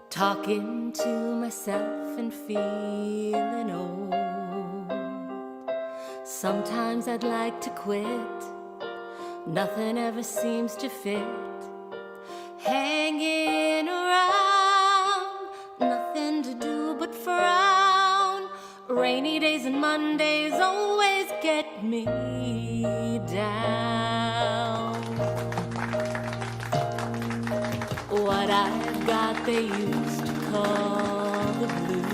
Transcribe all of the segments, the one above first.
Talking to myself and feeling old. Sometimes I'd like to quit. Nothing ever seems to fit. Hanging around, nothing to do but frown. Rainy days and Mondays always get me down. What I've got they used to call the blues.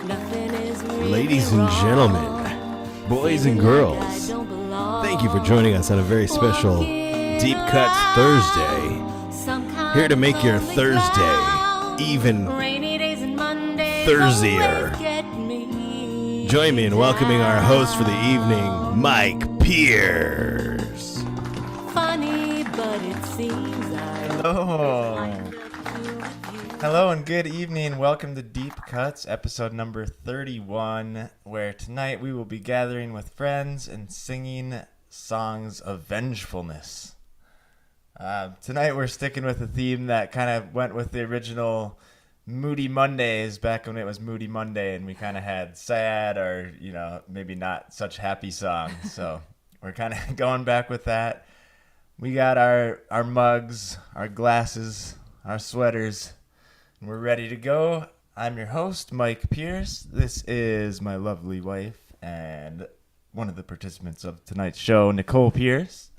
Nothing is really Ladies and wrong. gentlemen, boys and girls, thank you for joining us on a very special Deep Cuts Thursday. Here to make your Thursday even Thursier. Join me in welcoming our host for the evening, Mike Pierce. Funny, but it seems Hello and good evening. Welcome to Deep Cuts, episode number 31, where tonight we will be gathering with friends and singing songs of vengefulness. Tonight we're sticking with a theme that kind of went with the original Moody Mondays back when it was Moody Monday and we kind of had sad or, maybe not such happy songs. So we're kind of going back with that. We got our mugs, our glasses, our sweaters, and we're ready to go. I'm your host, Mike Pierce. This is my lovely wife and one of the participants of tonight's show, Nicole Pierce.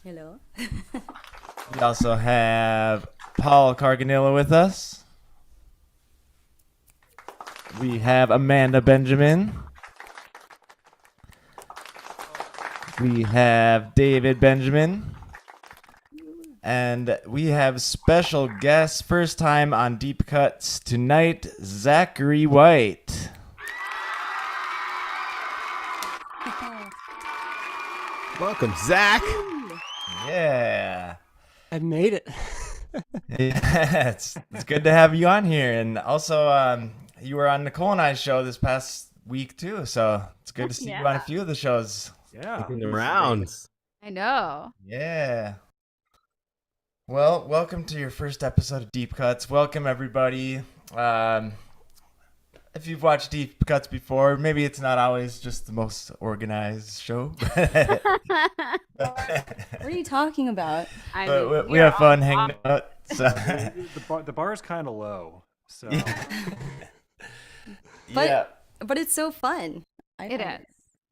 Hello. We also have Paul Carganilla with us. We have Amanda Benjamin. We have David Benjamin. And we have special guest, first time on Deep Cuts tonight, Zachary White. Welcome, Zach. Yeah. I made it. Yeah, it's good to have you on here. And also, you were on Nicole and I's show this past week, too. So it's good to see you on a few of the shows. Yeah. Taking the rounds. I know. Yeah. Well, welcome to your first episode of Deep Cuts. Welcome, everybody. If you've watched Deep Cuts before, maybe it's not always just the most organized show. What are you talking about? But we have fun hanging out. So. The bar is kind of low. So. But it's so fun. It is.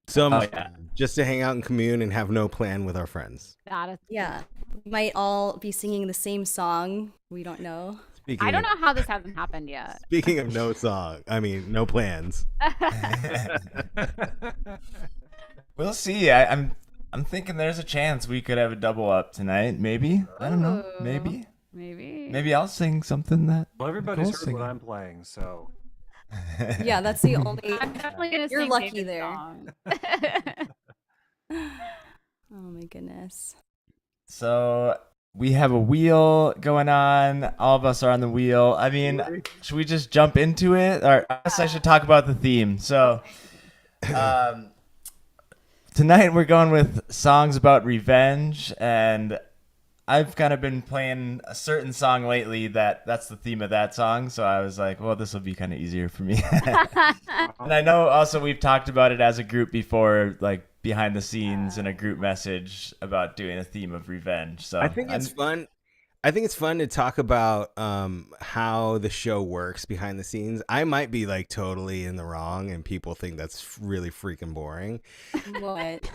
So just to hang out and commune and have no plan with our friends. Yeah. We might all be singing the same song. We don't know. I don't know how this hasn't happened yet. Speaking of no plans. We'll see. I'm thinking there's a chance we could have a double up tonight. Maybe. I don't know. Maybe. Maybe I'll sing something that. Well, everybody's Nicole's heard what I'm playing, so. Yeah, that's the only. I'm definitely gonna You're sing lucky David's there. song. Oh my goodness. So we have a wheel going on. All of us are on the wheel. I mean, should we just jump into it? Or I guess I should talk about the theme. So tonight we're going with songs about revenge, and I've kind of been playing a certain song lately that's the theme of that song. So I was like, well, this will be kind of easier for me. And I know also we've talked about it as a group before, like behind the scenes in a group message about doing a theme of revenge. So I think it's fun. I think it's fun to talk about how the show works behind the scenes. I might be like totally in the wrong and people think that's really freaking boring. What?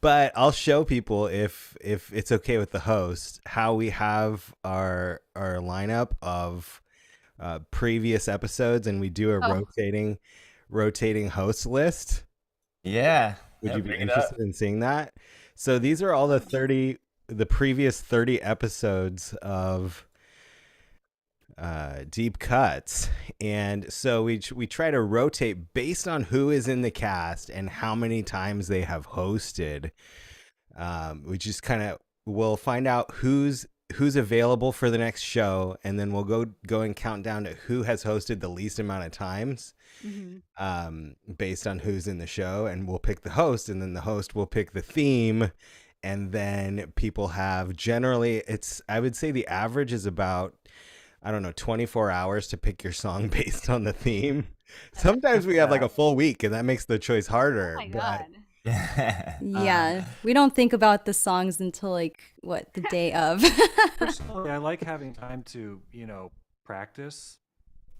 But I'll show people if it's okay with the host how we have our lineup of previous episodes, and we do a rotating host list. Yeah. Would you be interested in seeing that? So these are all the previous 30 episodes of Deep Cuts, and so we try to rotate based on who is in the cast and how many times they have hosted. We just kind of will find out who's who's available for the next show, and then we'll go and count down to who has hosted the least amount of times, based on who's in the show, and we'll pick the host, and then the host will pick the theme, and then people have generally I would say the average is about, I don't know, 24 hours to pick your song based on the theme. Sometimes we have like a full week, and that makes the choice harder. Oh my God. Yeah, we don't think about the songs until like the day of. Personally, I like having time to, practice.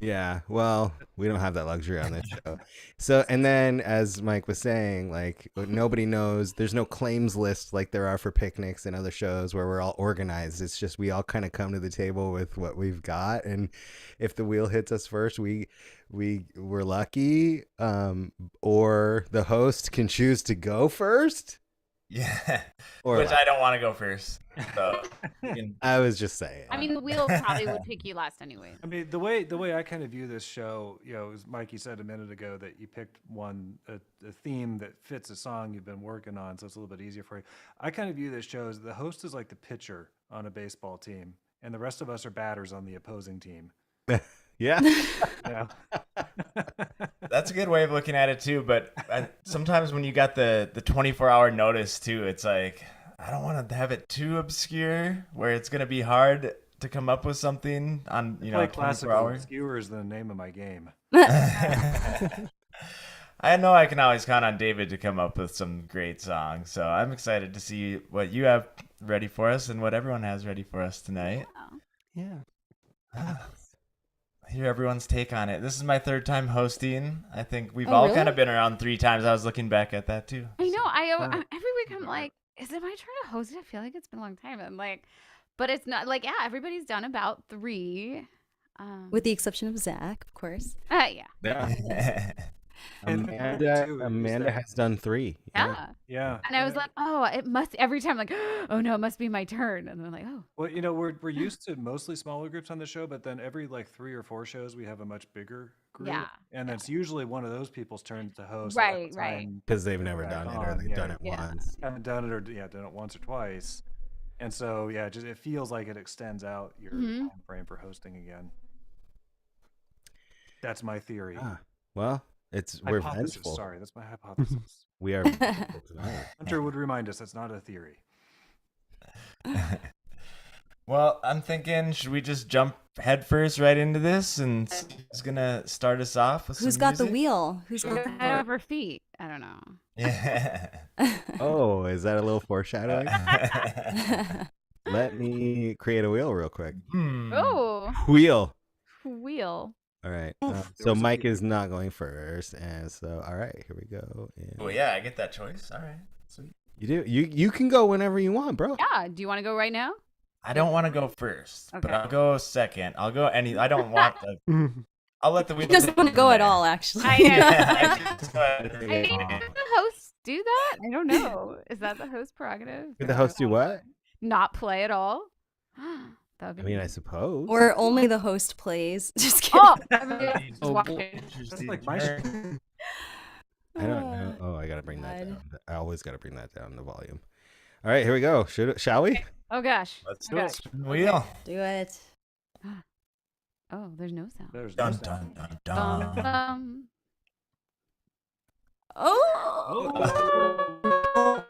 Yeah, well, we don't have that luxury on this show. So, and then as Mike was saying, like, nobody knows, there's no claims list like there are for picnics and other shows where we're all organized. It's just we all kind of come to the table with what we've got, and if the wheel hits us first, we're lucky, or the host can choose to go first. Yeah, Or which I don't want to go first. So I was just saying. I mean, the wheel probably would pick you last anyway. I mean, the way I kind of view this show, as Mikey said a minute ago, that you picked a theme that fits a song you've been working on, so it's a little bit easier for you. I kind of view this show as the host is like the pitcher on a baseball team, and the rest of us are batters on the opposing team. Yeah. Yeah. that's a good way of looking at it too. But sometimes when you got the 24-hour notice too, it's like, I don't want to have it too obscure where it's going to be hard to come up with something on, Like 24 classical hours. obscure is the name of my game. I know I can always count on David to come up with some great songs. So I'm excited to see what you have ready for us and what everyone has ready for us tonight. Yeah. Hear everyone's take on it. This is my third time hosting. I think we've Oh, all really? kind of been around 3 times. I was looking back at that too. I know. Every week I'm like, is it my turn to host it? I feel like it's been a long time. I'm like, but it's not like, yeah, everybody's done about 3. With the exception of Zach, of course. Yeah. Yeah. And Amanda has done 3. Yeah. Yeah. And I was like, oh, it must, every time, like, oh no, it must be my turn. And then I'm like, oh. Well, we're used to mostly smaller groups on the show, but then every like 3 or 4 shows we have a much bigger group. Yeah. And it's usually one of those people's turn to host. Right, at the right. time. Because they've never done it, or they've Yeah. done it Yeah. once. Haven't done it, or done it once or twice. And so, yeah, just it feels like it extends out your time frame for hosting again. That's my theory. Well, we're Hypothesis, vengeful. sorry, that's my hypothesis. We are vengeful tonight. Hunter would remind us that's not a theory. Well, I'm thinking, should we just jump headfirst right into this? And who's going to start us off with Who's some got the music? wheel? Who's got the Head over feet. I don't know. Yeah. Oh, is that a little foreshadowing? Let me create a wheel real quick. Oh, Wheel. wheel. All right. There So was a Mike wheel. is not going first, and so all right, here we go. And Well, yeah, I get that choice. All right. Sweet. you do. You can go whenever you want, bro. Yeah. Do you want to go right now? I don't want to go first, but Okay. I'll go second. I'll go I don't want to. I'll let the wheel. He doesn't want to go at all, actually. I know. I I mean, does the host do that? I don't know. Is that the host prerogative? Did the host do what? Not play at all? That would be I mean, I suppose. Or only the host plays. Just kidding. Oh, everybody just Oh, watching. That's like my show. I don't know. Oh, I gotta bring that God. down. I always gotta bring that down, the volume. All right, here we go. Shall we? Oh gosh. Let's do Okay. it. Spin the wheel. Do it. Oh, there's no sound. There's no Dun sound. dun dun dun. Oh!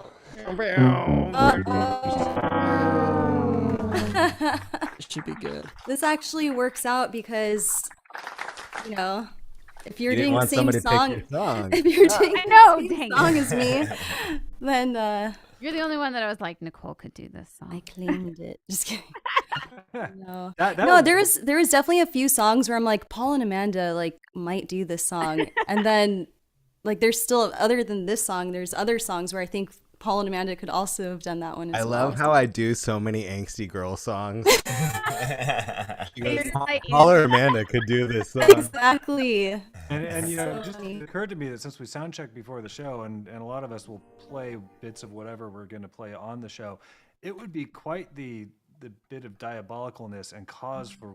Should be good. This actually works out because, if you're You didn't doing the want same somebody to pick song, your song. if you're doing I know, the same dang it. song as me, then You're the only one that I was like, Nicole could do this I song. claimed it. Just kidding. No. That No, was- there is definitely a few songs where I'm like, Paul and Amanda might do this song, and then there's still, other than this song, there's other songs where I think Paul and Amanda could also have done that one as I well. love how I do so many angsty girl songs. She goes, You're like- Paul or Amanda could do this song. Exactly. And So it just funny. occurred to me that since we sound checked before the show, and a lot of us will play bits of whatever we're going to play on the show, it would be quite the bit of diabolicalness and cause for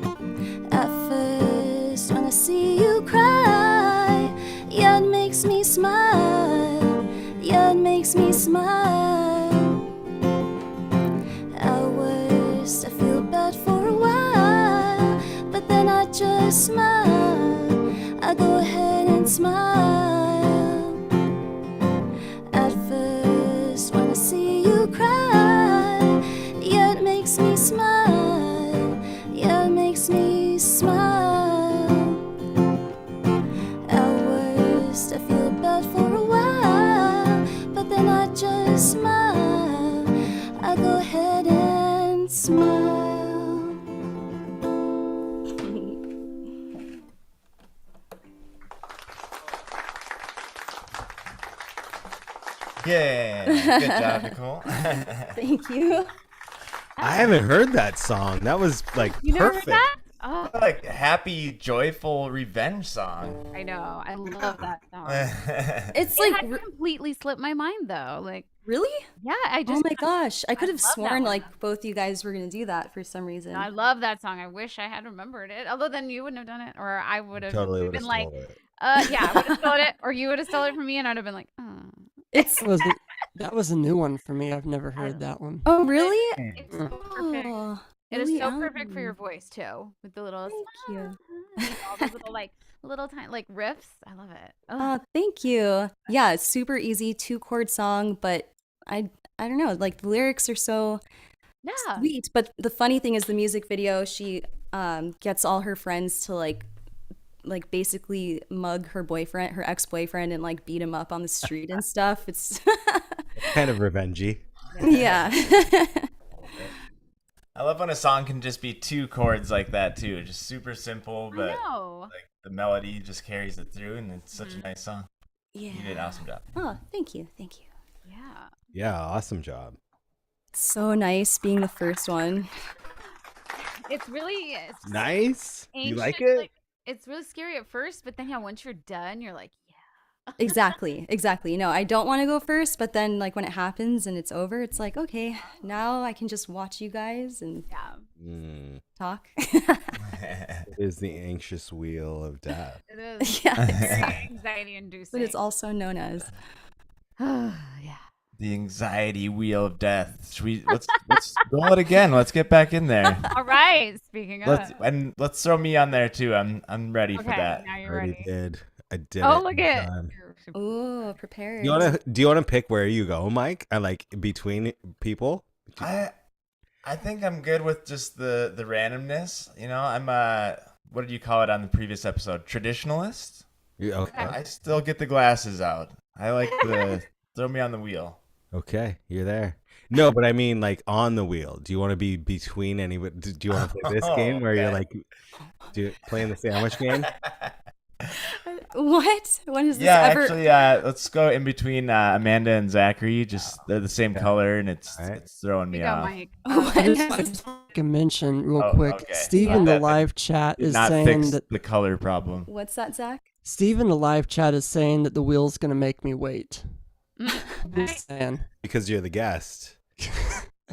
makes me smile. Yeah, it makes me smile. At worst, I feel bad for a while, but then I just smile. I go ahead and smile. At first, when I see you cry, yeah, it makes me smile. Yeah, it makes me smile. At worst, I feel bad for a while, but then I just smile. I go ahead and smile. Yeah, good job, Nicole. Thank you. I haven't heard that song. That was like You never heard perfect. that? Oh, Like happy, joyful revenge song. I know. I love that song. It's It like had completely slipped my mind though. Like, really? yeah, I Oh just my gosh. I could have love that sworn one. like both you guys were going to do that for some reason. I love that song. I wish I had remembered it. Although then you wouldn't have done it, or I would have Totally would have been like, stole it. yeah, I would have stolen it, or you would have stolen it from me, and I'd have been like, oh. It's That was a new one for me. I've never heard that one. Oh, really? It's so perfect. Oh, It is really? so perfect for your voice too, with the little Thank you. all those little little tiny riffs. I love it. Oh, Oh, thank you. Yeah, it's super easy 2-chord song, but I don't know, like the lyrics are so yeah. sweet. But the funny thing is the music video, she gets all her friends to like basically mug her boyfriend, her ex-boyfriend, and like beat him up on the street and stuff. It's Kind of revengey. yeah. I love when a song can just be 2 chords like that too. Just super simple, I but know. like the melody just carries it through, and it's such a nice song. Yeah. You did an awesome job. Oh, thank you. Thank you. Yeah. Yeah, awesome job. So nice being the first one. It's really Nice. You like anxious, it? it's really scary at first, but then yeah, once you're done, you're like, yeah. Exactly. No, I don't want to go first, but then like when it happens and it's over, it's like, okay, now I can just watch you guys and Yeah. talk. It is the anxious wheel of death. It is. Yeah. Very anxiety inducing. But it's also known as. yeah. The anxiety wheel of death. Let's roll it again. Let's get back in there. All right. Speaking of. Let's throw me on there too. I'm ready for Okay, that. now you're Already ready. did. I did. Oh, it look in at time. Oh, prepared. Do you wanna pick where you go, Mike? I like between people. I think I'm good with just the randomness. You know, I'm what did you call it on the previous episode? Traditionalist. Okay. I still get the glasses out. I like the throw me on the wheel. Okay, you're there. No, but I mean like on the wheel. Do you want to be between anybody? Do you want to play this game where you're okay. like playing the sandwich game? What? When is this Yeah, ever? actually, let's go in between Amanda and Zachary. Just they're the same color, and it's All right. it's throwing me You go, off. Mike. I just like to mention real Oh, quick. okay. Steve in Yeah. the live chat Did is not saying fix that the color problem. What's that, Zach? Steve in the live chat is saying that the wheel's gonna make me wait. Just saying. Because you're the guest.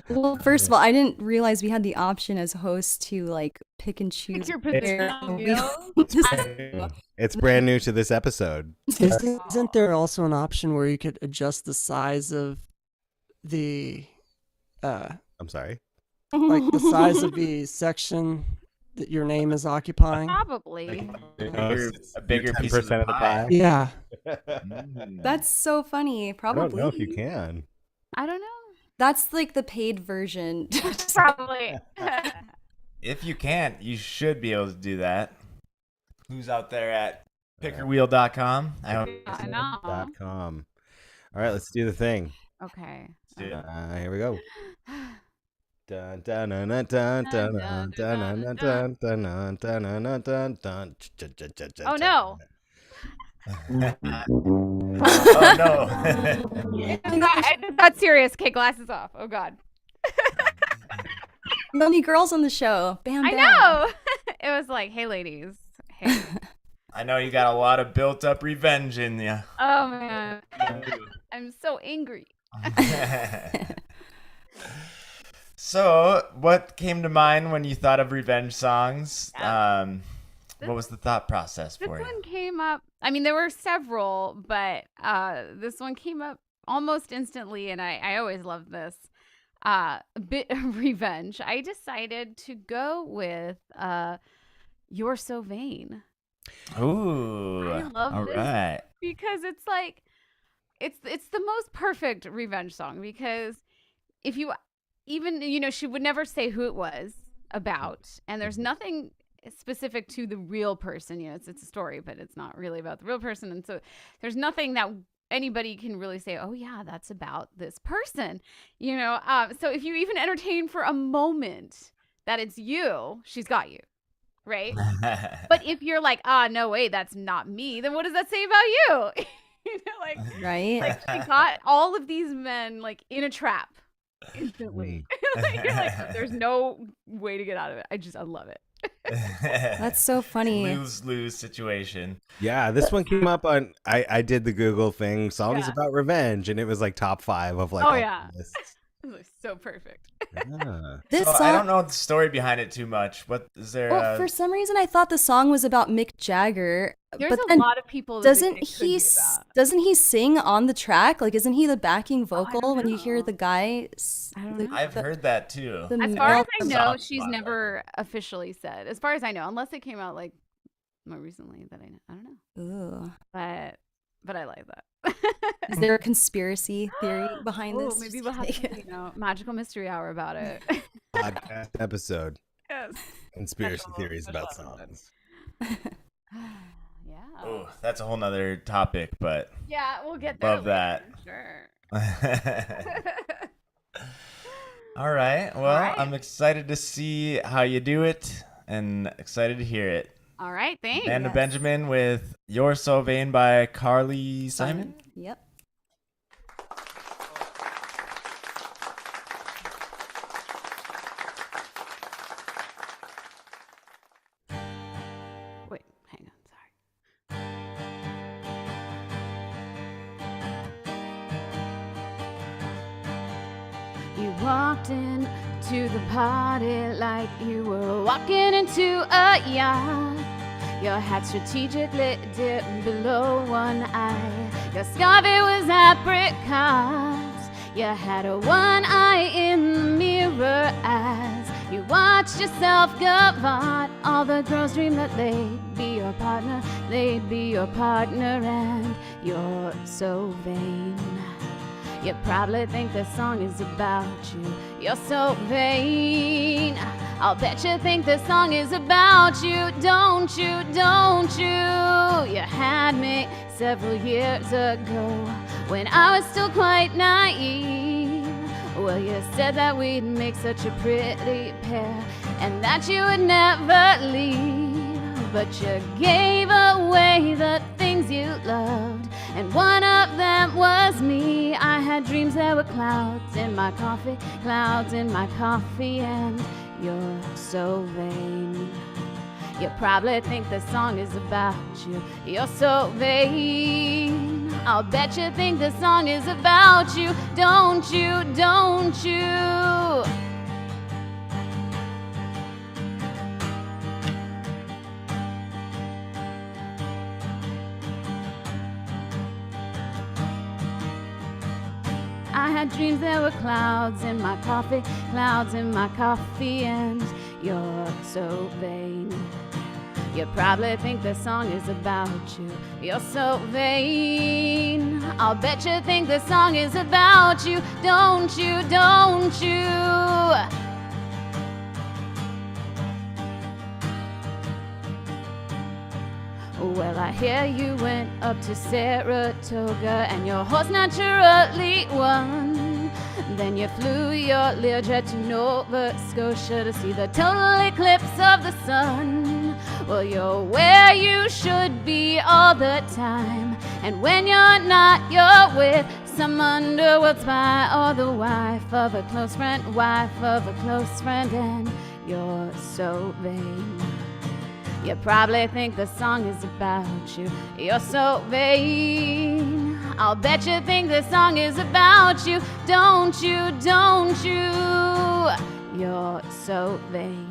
Well, first of all, I didn't realize we had the option as hosts to like pick and choose. Pick your position where on the we- wheel. It's brand new to this episode. Isn't there also an option where you could adjust the size of the I'm sorry. like the size of the section that your name is occupying? Probably. A bigger piece of 10% of the pie. Yeah. Mm. That's so funny. I Probably. don't know if you can. I don't know. That's like the paid version. Probably. If you can't, you should be able to do that. Who's out there at pickerwheel.com? I hope. I know. .com. All right, let's do the thing. Okay. Let's do it. Here we go. Dun, dun, dun, dun, dun, dun, dun, dun, dun, dun, dun, dun, dun, dun, dun, dun, dun. Oh no. Oh no. That's serious. Okay, glasses off. Oh god. The only girls on the show. Bam, I bam. know. It was like, hey ladies. Hey. I know you got a lot of built up revenge in you. Oh man. I'm so angry. So, what came to mind when you thought of revenge songs? What was the thought process This for you? one came up. I mean, there were several, but this one came up almost instantly, and I always love this. A bit of revenge. I decided to go with "You're So Vain." Ooh, I love all this right. because it's like it's the most perfect revenge song, because if you even she would never say who it was about, and there's nothing specific to the real person. It's a story, but it's not really about the real person, and so there's nothing that anybody can really say, oh yeah, that's about this person. So if you even entertain for a moment that it's you, she's got you, right? But if you're like, no way, that's not me, then what does that say about you? Right? Like she got all of these men like in a trap instantly. You're like, there's no way to get out of it. I love it. That's so funny. Lose situation. Yeah, this one came up on. I did the Google thing, songs Yeah. about revenge, and it was like top 5 of like. Oh, all the yeah. lists. It was so perfect. Yeah. This So song, I don't know the story behind it too much. What is there? well, for some reason, I thought the song was about Mick Jagger. There's but a then lot of people that doesn't it could be about. doesn't he sing on the track? Like, isn't he the backing vocal don't when you hear know. the guy? I don't know. I've heard that too. the As far male- as I know, Sounds she's about never officially said. As far as I know, unless it came out like more recently that I know. I don't know. Ooh. But I like that. Is there a conspiracy theory behind Oh, this? maybe Just we'll have kidding. magical mystery hour about it. Podcast episode. Yes. Conspiracy theories about songs. Yeah. Oh, that's a whole nother topic, but Yeah, we'll get there. Love that. later, Sure. all right. Well, right. I'm excited to see how you do it and excited to hear it. All right, thanks. Amanda Yes. Benjamin with You're So Vain by Carly Simon. Yep. Wait, hang on, sorry. You walked into the party like you were walking into a yacht. Your hat strategically dipped below one eye. Your scarf, it was apricots. You had a one eye in the mirror as you watched yourself gavotte. All the girls dream that they'd be your partner, they'd be your partner, and you're so vain. You probably think this song is about you. You're so vain. I'll bet you think this song is about you. Don't you, don't you? You had me several years ago when I was still quite naive. Well, you said that we'd make such a pretty pair and that you would never leave. But you gave away the things you loved, and one of them was me. I had dreams there were clouds in my coffee, clouds in my coffee, and you're so vain. You probably think the song is about you. You're so vain. I'll bet you think the song is about you. Don't you, don't you? I had dreams there were clouds in my coffee, clouds in my coffee, and you're so vain. You probably think the song is about you. You're so vain. I'll bet you think the song is about you. Don't you, don't you? Well, I hear you went up to Saratoga and your horse naturally won. Then you flew your Learjet to Nova Scotia to see the total eclipse of the sun. Well, you're where you should be all the time, and when you're not, you're with some underworld spy or the wife of a close friend, and you're so vain. You probably think the song is about you. You're so vain. I'll bet you think the song is about you. Don't you, don't you? You're so vain.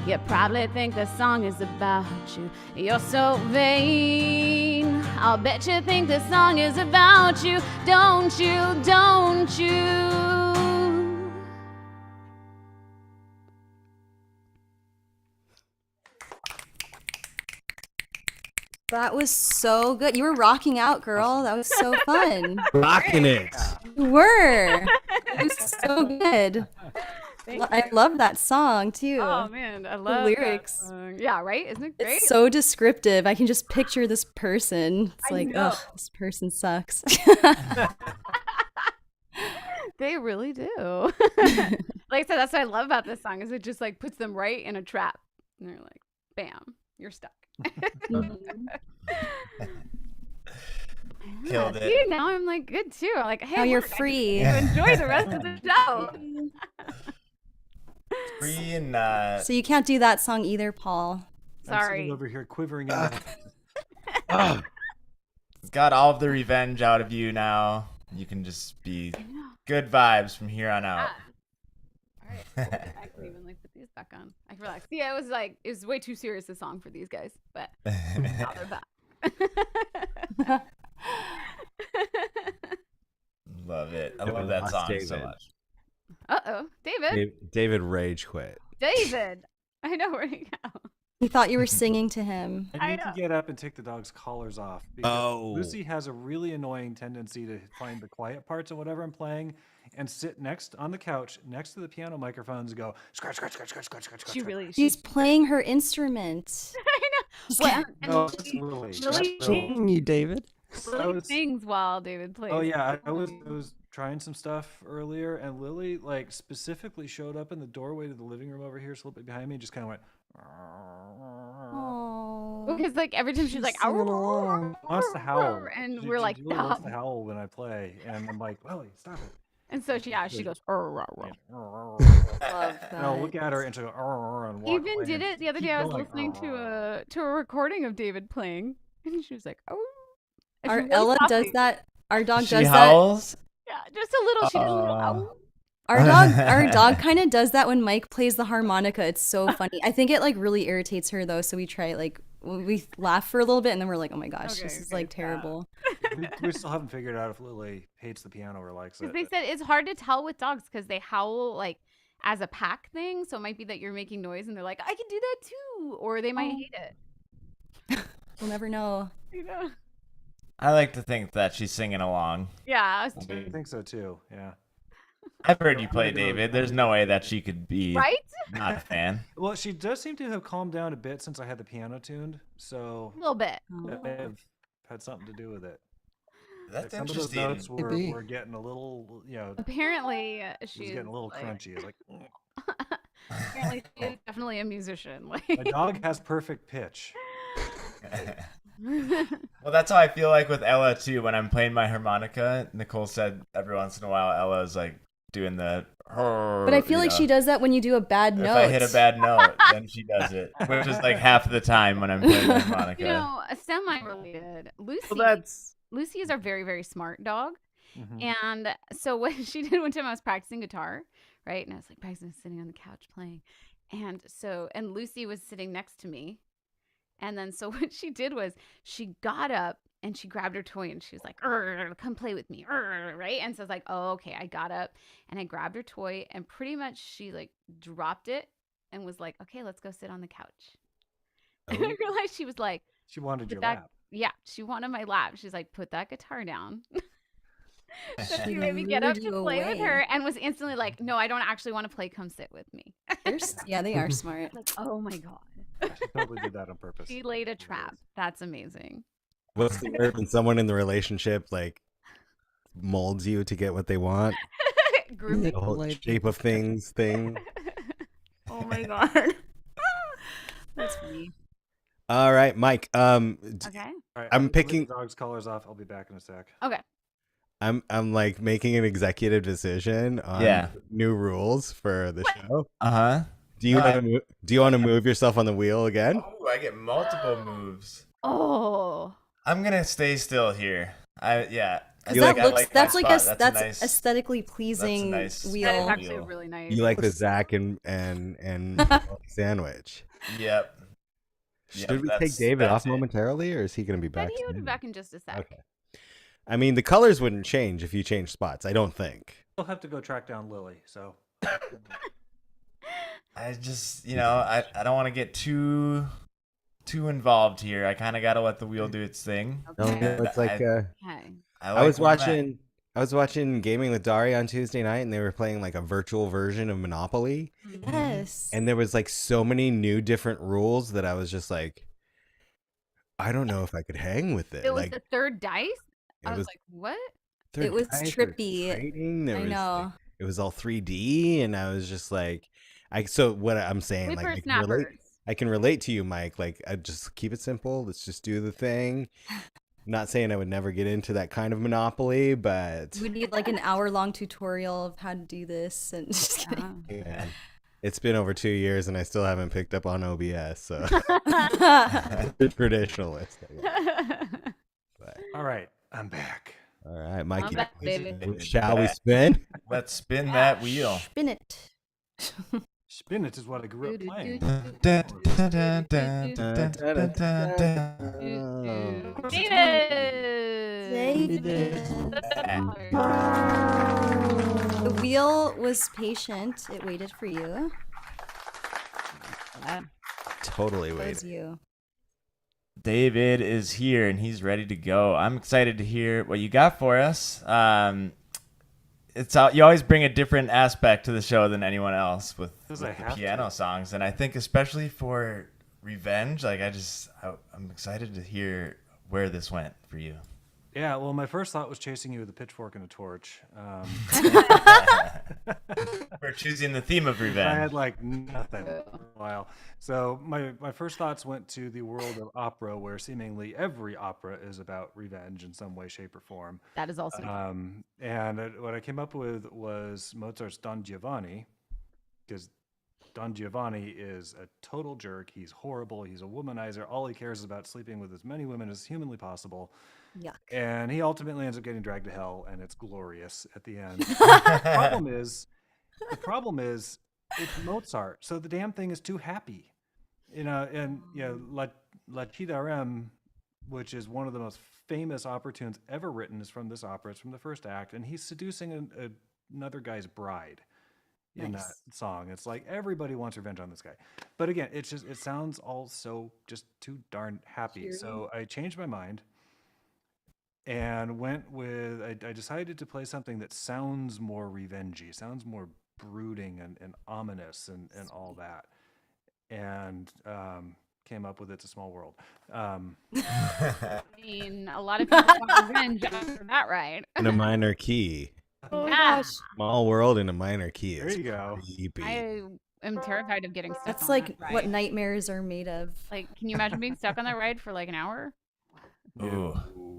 You probably think the song is about you. You're so vain. I'll bet you think the song is about you. Don't you? Don't you? That was so good. You were rocking out, girl. That was so fun. Rocking it. You were. It was so good. I love that song too. Oh man, I love lyrics. that song. Yeah, right? Isn't it great? It's so descriptive. I can just picture this person. It's I like, know. ugh, this person sucks. They really do. Like I said, that's what I love about this song is it just like puts them right in a trap. And they're like, bam, you're stuck. Killed it. See, now I'm like good too. I'm like, hey, Now you're look, I free. get to enjoy the rest of the show. Free and So you can't do that song either, Paul. I'm Sorry. sitting over here quivering in got all of the revenge out of you now. You can just be good vibes from here on out. All right. I can even like put these back on. I can relax. Yeah, it was way too serious a song for these guys, but now they're back. Love it. I love that song so much. Uh-oh. David. David rage quit. David. I know where he go. He thought you were singing to him. I need I to know. get up and take the dog's collars off because Oh. Lucy has a really annoying tendency to find the quiet parts of whatever I'm playing and sit next on the couch next to the piano microphones and go scratch, scratch, scratch, scratch, scratch, scratch. She really She's playing her instrument. I know. Well, No, and that's she Lily. Lily That's sings- Lily. Dang you, David. Lily sings while David plays. Oh yeah, I was trying some stuff earlier, and Lily like specifically showed up in the doorway to the living room over here, a little bit behind me, and just kind of went. Oh. Because like every time she's like, singing along. Wants to howl, and She- we're she like, really wants stop. to howl when I play, and I'm like, Lily, stop it. And so she goes, Love And that. I'll look at her and she'll go, and walk even away did and it the other keep day. I was going. listening to a recording of David playing, and she was like, "Oh." And she Our was really Ella does softly- that. Our dog She does that. howls. Yeah, just a little. She did a little. "Oh." Our dog kind of does that when Mike plays the harmonica. It's so funny. I think it like really irritates her though. So we try like we laugh for a little bit and then we're like, oh my gosh, Okay, this is okay, like terrible. We still haven't figured out if Lily hates the piano or likes it. Because they said it's hard to tell with dogs because they howl like as a pack thing. So it might be that you're making noise and they're like, I can do that too, or they might hate it. We'll never know. You know? I like to think that she's singing along. Yeah. I think so too. Yeah. I've heard you play, David. There's no way that she could be Right? not a fan. Well, she does seem to have calmed down a bit since I had the piano tuned, so A little bit. that may have had something to do with it. That's Some of those interesting. notes Could be. were getting a little, Apparently, it was she's getting a little like, crunchy. It's like, apparently, she is definitely a musician. Like, my dog has perfect pitch. Well, that's how I feel like with Ella too. When I'm playing my harmonica, Nicole said every once in a while Ella's like doing the. But I feel like she does that when you do a bad note. If I hit a bad note, then she does it, which is like half the time when I'm playing the harmonica. you know, a semi-related. Lucy. Well, that's Lucy is our very, very smart dog. Mhm. And so what she did one time, I was practicing guitar, right? And I was like practicing, sitting on the couch playing. And Lucy was sitting next to me. And then so what she did was she got up and she grabbed her toy and she was like, come play with me, right? And so I was like, oh, okay. I got up and I grabbed her toy and pretty much she like dropped it and was like, okay, let's go sit on the couch. And I realized she was like, She wanted Put your that- lap. yeah, she wanted my lap. She's like, put that guitar down. So She she made me get up lured to you play with away. her and was instantly like, no, I don't actually want to play. Come sit with me. Yeah, they are smart. Like, oh my God. She totally did that on purpose. She laid a trap. That's amazing. what's the word when someone in the relationship like molds you to get what they want? Groupie. The whole Manipulate. shape of things thing. Oh my god. That's funny. All right, Mike. Okay. All right, I'm gonna take picking- the dog's collars off. I'll be back in a sec. Okay. I'm like making an executive decision on new rules for the show. Uh-huh. Do you want to move yourself on the wheel again? Oh, I get multiple moves. Oh. I'm gonna stay still here. Yeah. I That I looks like that's that like spot. that's nice. aesthetically pleasing nice That is wheel. actually really nice. You like the Zach and sandwich. Yep. Should we take David off momentarily, or is he going to be Yeah, back? he would be back in just a sec. Okay. I mean, the colors wouldn't change if you changed spots. I don't think. We'll have to go track down Lily. So I just, I don't want to get too involved here. I kind of got to let the wheel do its thing. Okay. No, it's like Okay. I was watching Gaming with Dari on Tuesday night, and they were playing like a virtual version of Monopoly. Yes. And there was like so many new different rules that I was just like, I don't know if I could hang with it. It was like the third dice? I was like, what? It was dice, trippy. I know. Like, it was all 3D, and I was just like, so what I'm saying, like, I can relate to you, Mike. Like, I just keep it simple. Let's just do the thing. I'm not saying I would never get into that kind of Monopoly, but we need like an hour-long tutorial of how to do this. And just kidding. Yeah. It's been over 2 years, and I still haven't picked up on OBS. So the traditionalist. But, all right, I'm back. all right, Mikey. I'm back, baby. Shall we spin? Let's spin that wheel. Spin it. Spin it is what I grew up playing. The wheel was patient. It waited for you. Totally That was waiting. you. David is here and he's ready to go. I'm excited to hear what you got for us. You always bring a different aspect to the show than anyone else with the piano songs, and I think especially for Revenge, like I'm excited to hear where this went for you. Yeah, well, my first thought was chasing you with a pitchfork and a torch. We're choosing the theme of Revenge. I had like nothing for a while. So my first thoughts went to the world of opera, where seemingly every opera is about revenge in some way, shape, or form. That is also and what I came up with was Mozart's Don Giovanni, because Don Giovanni is a total jerk. He's horrible. He's a womanizer. All he cares is about sleeping with as many women as humanly possible. Yuck. And he ultimately ends up getting dragged to hell, and it's glorious at the end. The problem is, it's Mozart, so the damn thing is too happy, And La Ci which is one of the most famous opera tunes ever written, is from this opera. It's from the first act, and he's seducing another guy's bride in that song. It's like everybody wants revenge on this guy, but again, it sounds all so just too darn happy. So I changed my mind and went with, I decided to play something that sounds more revengey, sounds more brooding and ominous and all that, and came up with It's a Small World. I mean, a lot of people want revenge after that, right? In a minor key. Oh Yeah. Small World in a minor key. There you go. Creepy. I am terrified of getting stuck. That's on like that ride. what nightmares are made of. Like, can you imagine being stuck on that ride for like an hour? Ooh.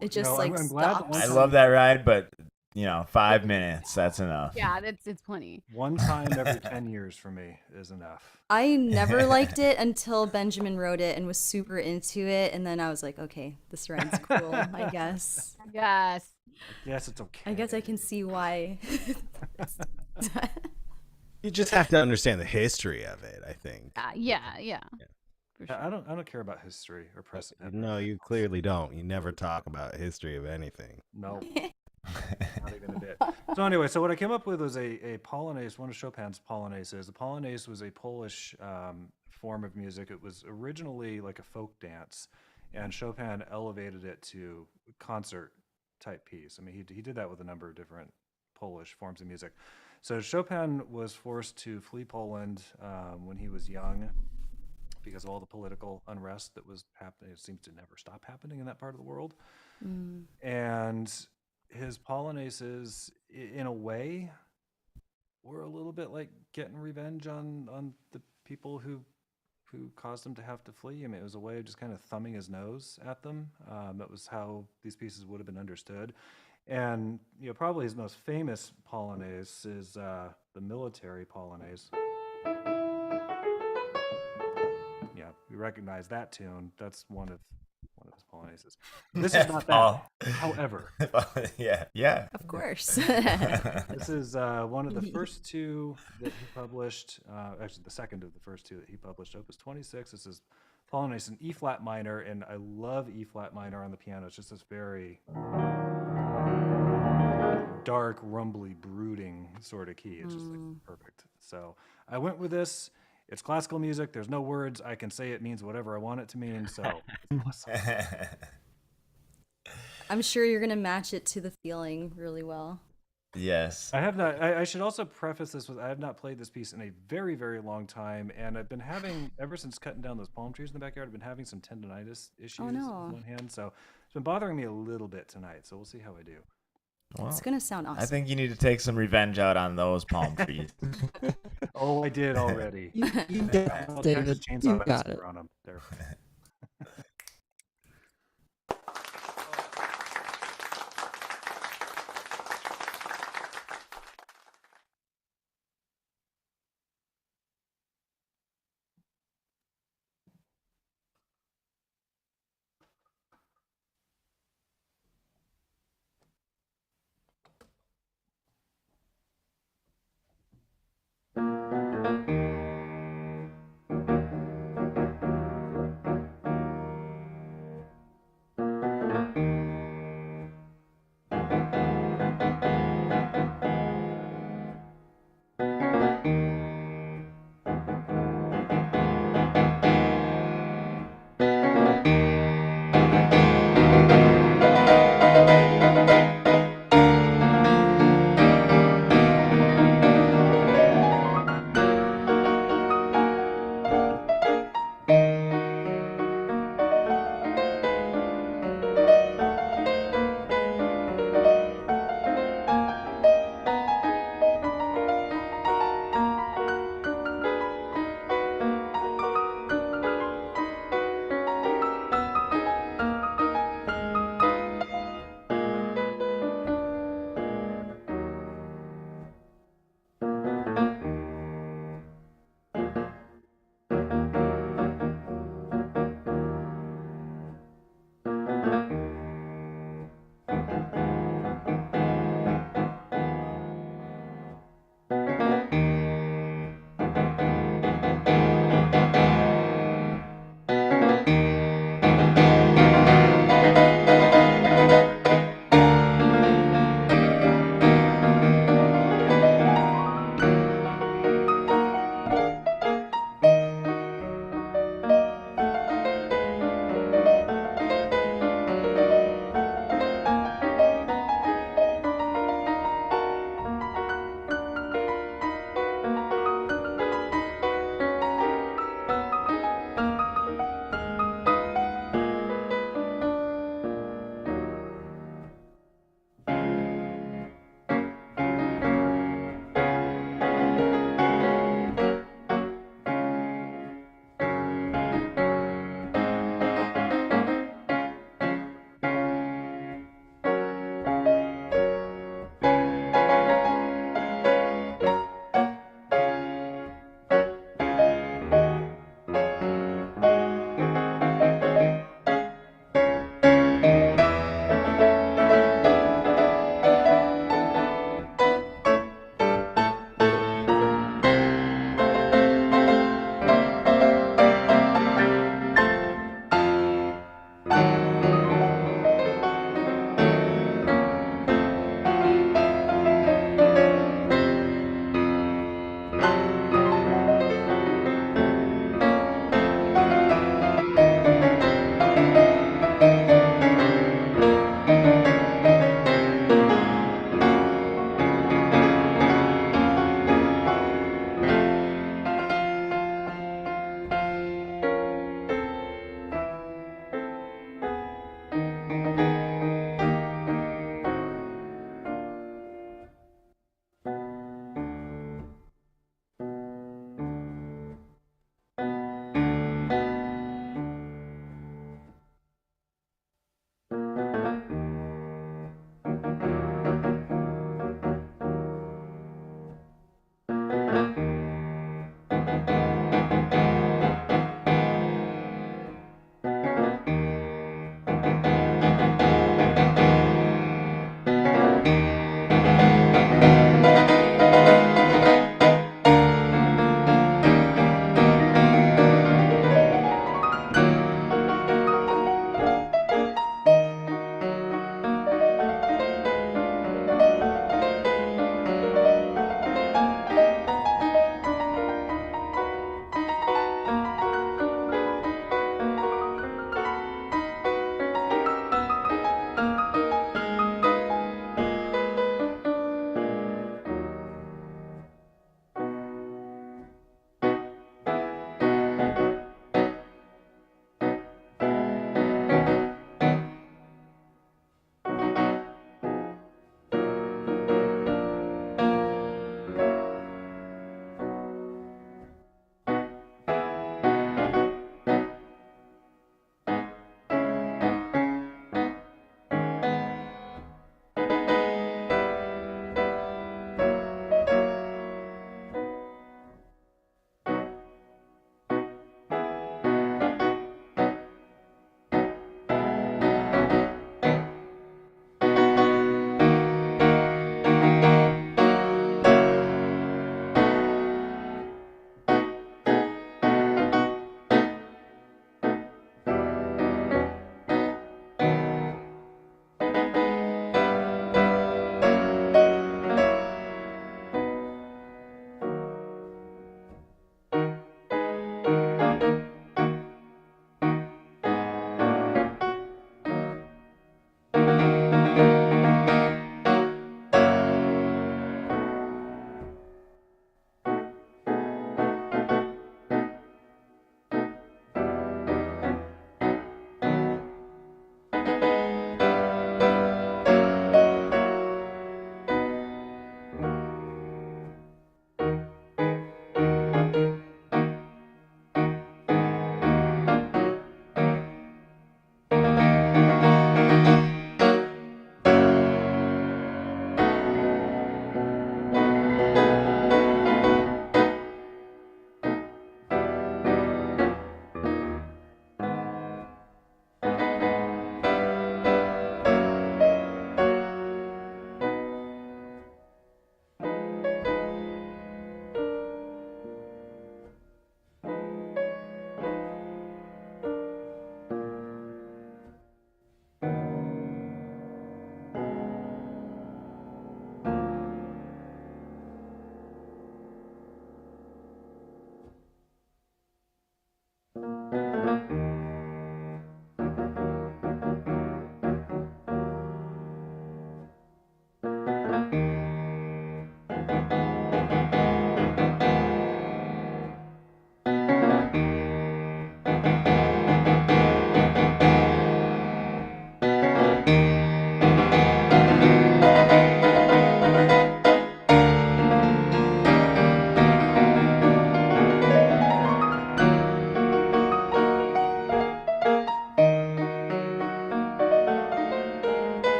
It just I'm glad stops. I love that ride, but 5 minutes, that's enough. Yeah, it's plenty. One time every 10 years for me is enough. I never liked it until Benjamin wrote it and was super into it, and then I was like, okay, this ride's cool, I guess. Yes. Yes, it's okay. I guess I can see why. You just have to understand the history of it, I think. Yeah. For sure. I don't care about history or precedent. No, you clearly don't. You never talk about history of anything. No. Not even a bit. So anyway, what I came up with was a polonaise, one of Chopin's polonaises. The polonaise was a Polish form of music. It was originally like a folk dance, and Chopin elevated it to concert type piece. I mean, he did that with a number of different Polish forms of music. So Chopin was forced to flee Poland when he was young because of all the political unrest that was happening. It seems to never stop happening in that part of the world. And his polonaises, in a way, were a little bit like getting revenge on the people who caused him to have to flee. I mean, it was a way of just kind of thumbing his nose at them. That was how these pieces would have been understood. And probably his most famous polonaise is the military polonaise. Yeah, we recognize that tune. That's one of one of his Polonaises. This is not that. However, yeah. Of course. this is one of the first two that he published. Actually, the second of the first two that he published, Opus 26. This is Polonaise in E flat minor, and I love E flat minor on the piano. It's just this very dark, rumbly, brooding sort of key. It's just like perfect. So I went with this. It's classical music. There's no words. I can say it means whatever I want it to mean. So I'm sure you're gonna match it to the feeling really well. Yes. I have not. I should also preface this with I have not played this piece in a very, very long time, and I've been having ever since cutting down those palm trees in the backyard. I've been having some tendonitis issues Oh, no. with one hand, so it's been bothering me a little bit tonight. So we'll see how I do. Well, It's gonna sound awesome. I think you need to take some revenge out on those palm trees. Oh, I did already. You got I'll it, David. Texas Chainsaw You got Massacre it. on 'em. There.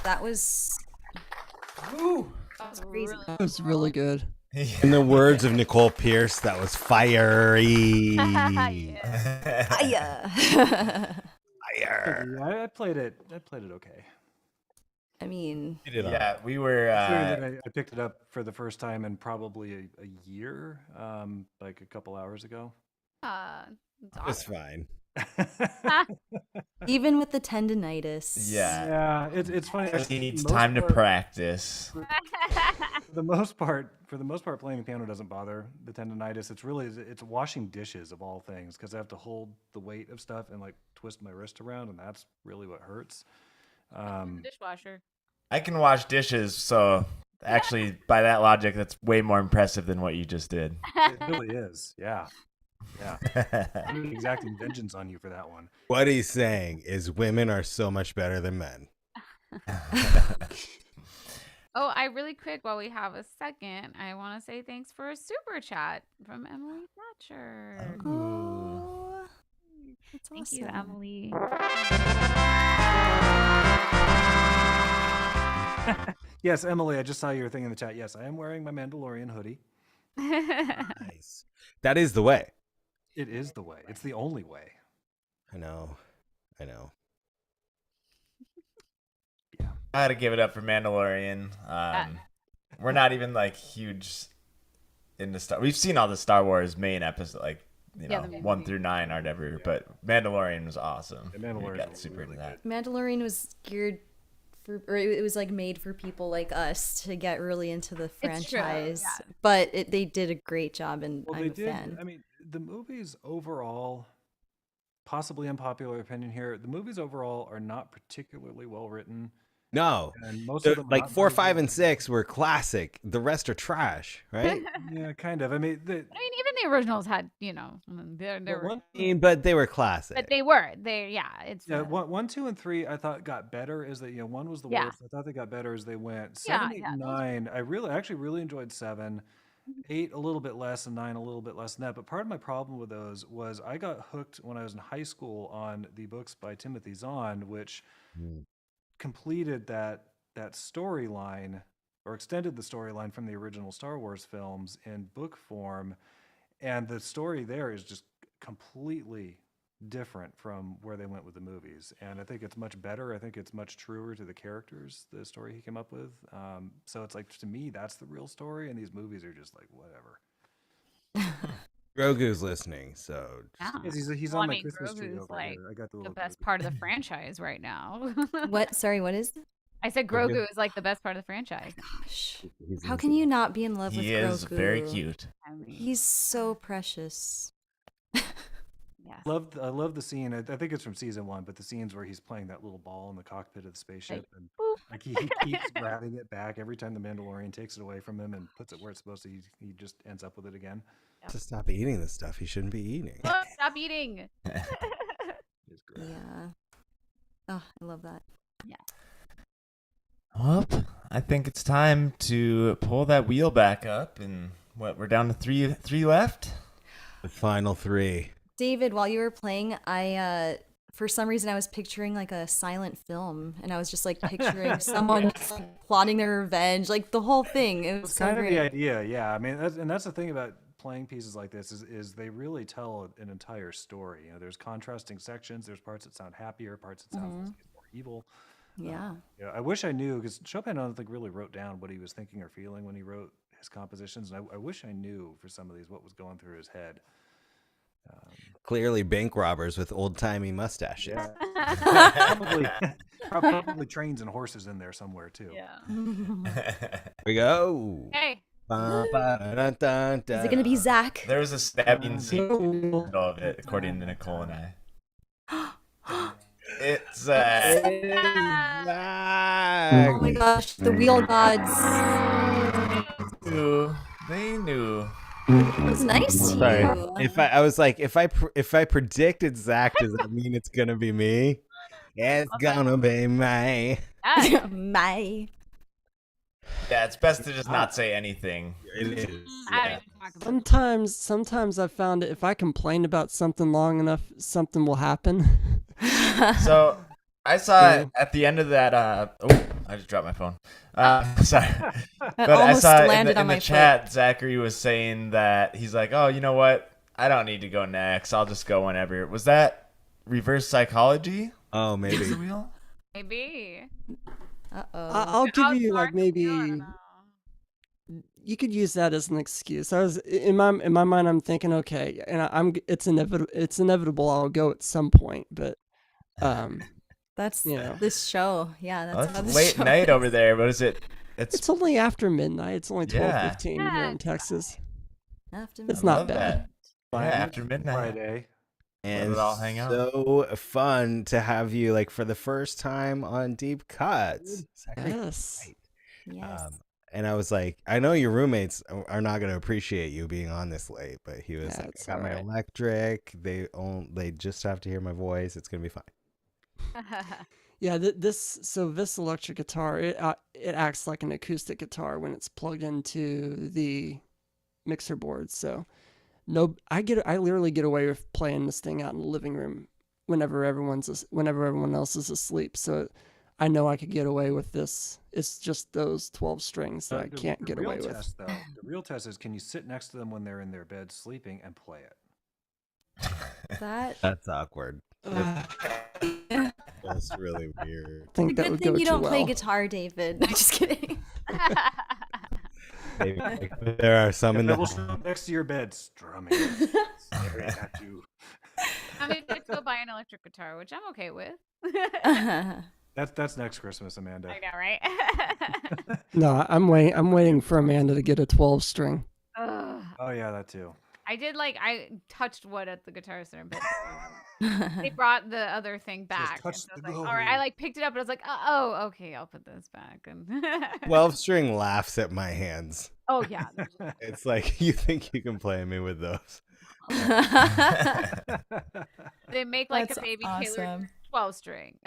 That was crazy. It was really good. In the words of Nicole Pierce, that was fiery. Yeah. Fire. I played it. I played it okay. I mean, Yeah, we were. Considering that I picked it up for the first time in probably a year, like a couple hours ago. It's fine. even with the tendinitis. Yeah. Yeah, it's funny. He needs most time to part- practice. For the most part, playing the piano doesn't bother the tendonitis. It's washing dishes of all things because I have to hold the weight of stuff and like twist my wrist around, and that's really what hurts. Dishwasher. I can wash dishes, so actually, by that logic, that's way more impressive than what you just did. It really is. Yeah. I'm exacting vengeance on you for that one. What he's saying is women are so much better than men. Oh, I really quick while we have a second, I want to say thanks for a super chat from Emily Thatcher. Oh, that's Thank awesome. you, Emily. Yes, Emily, I just saw your thing in the chat. Yes, I am wearing my Mandalorian hoodie. Nice. That is the way. It is the way. It's the only way. I know. I had to give it up for Mandalorian. We're not even like huge into Star. We've seen all the Star Wars main episodes, like Yeah, the main 1 movie. through 9 or whatever. But Mandalorian was awesome. Yeah, Mandalorian We got was super really into that. Mandalorian was geared for, or it was like made for people like us to get really into the It's true, franchise. yeah. But they did a great job, and Well, I'm they a did. fan. I mean, the movies overall, possibly unpopular opinion here, the movies overall are not particularly well written. No. And most So, of them are like not 4, very 5, good. and 6 were classic. The rest are trash, right? Yeah, kind of. I mean, I mean, even the originals had, they're one, But they were classic. but they were. It's yeah, one, 2, and 3 I thought got better as they, one was the Yeah. worst. I thought they got better as they went. Yeah, 7, 8, yeah, and those 9, I actually really enjoyed 7. 8 a little bit less, and 9 a little bit less than that. But part of my problem with those was I got hooked when I was in high school on the books by Timothy Zahn, which completed that storyline or extended the storyline from the original Star Wars films in book form. And the story there is just completely different from where they went with the movies. And I think it's much better. I think it's much truer to the characters, the story he came up with. So it's like, to me, that's the real story. And these movies are just like, whatever. Grogu's listening, so Yeah. Yes, he's Well, on I my mean, Christmas tree Grogu's over like here. I got the the little best Grogu. part of the franchise right now. What? Sorry, what is that? I said Grogu is like the best part of the franchise. Gosh. How can you not be in love with He Grogu? is very cute. I mean, He's so precious. yes. I love the scene. I think it's from season 1, but the scenes where he's playing that little ball in the cockpit of the spaceship, and boop. like he keeps grabbing it back every time the Mandalorian takes it away from him and puts it where it's supposed to. He just ends up with it again. to stop eating the stuff he shouldn't be eating. Oh, stop eating. It's great. Yeah. Oh, I love that. Well, I think it's time to pull that wheel back up, and we're down to three left. The final 3. David, while you were playing, I for some reason I was picturing like a silent film, and I was just like picturing someone just, like, plotting their revenge, like the whole thing. It was It's so kind of great. the idea, yeah. I mean, that's the thing about playing pieces like this is they really tell an entire story. There's contrasting sections. There's parts that sound happier, parts that sound more evil. Yeah. Yeah, I wish I knew, because Chopin, I don't think, really wrote down what he was thinking or feeling when he wrote his compositions. And I wish I knew for some of these what was going through his head. Clearly bank robbers with old-timey mustaches. Yeah. probably trains and horses in there somewhere too. Yeah. Here we go. Hey. Is it gonna be Zach? There was a stabbing scene in the middle of it, according to Nicole and I. It's Oh my gosh, the wheel gods. They knew. It was nice to Sorry. you. If I was like, if I predicted Zach, does that mean it's gonna be me? It's gonna be me. Yes. My. Yeah, it's best to just not say anything. It is. I don't even talk about Sometimes I've found if I complain about something long enough, something will happen. So I saw it at the end of that. I just dropped my phone. Sorry. But I almost saw landed in on the my chat, Zachary was saying that he's like, oh, you know what? I don't need to go next. I'll just go whenever. Was that reverse psychology? Oh, maybe. Is the wheel? Maybe. I'll give you like Outsmart you, I maybe don't know. you could use that as an excuse. I was in my mind. I'm thinking, okay, and it's inevitable. It's inevitable. I'll go at some point, but That's you know. this show. Yeah, Oh, that's how it's this late show night is. over there. What is it? It's only after midnight. It's only Yeah. 12:15 here in Texas. After It's I not love bad. that. Yeah, after midnight. Friday. And it all hang out. so fun to have you like for the first time on Deep Cuts. Zachary. Yes. Yes. And I was like, I know your roommates are not going to appreciate you being on this late, but he was Yeah, like, it's I got my alright. electric. They just have to hear my voice. It's going to be fine. Yeah, this electric guitar, it acts like an acoustic guitar when it's plugged into the mixer board. So I literally get away with playing this thing out in the living room whenever everyone else is asleep. So I know I could get away with this. It's just those 12 strings that I can't get away with. Test, though, the real test is, can you sit next to them when they're in their bed sleeping and play it? That's awkward. That's really weird. I think that Good would thing go you too don't play well. guitar, David. I'm just kidding. Maybe, there are some in That will the sit next to your bed, strumming, staring at you. I mean, let's go buy an electric guitar, which I'm okay with. That's next Christmas, Amanda. I know, right? No, I'm waiting for Amanda to get a 12 string. Ugh. Oh yeah, that too. I touched wood at the guitar center, but they brought the other thing back. touch And so I was the like, all right, I like picked it up, and I was like, oh, okay, I'll put this back. And 12-string laughs at my hands. oh yeah, It's like, you think you can play me with those. they make like That's a baby awesome. Taylor 12-string.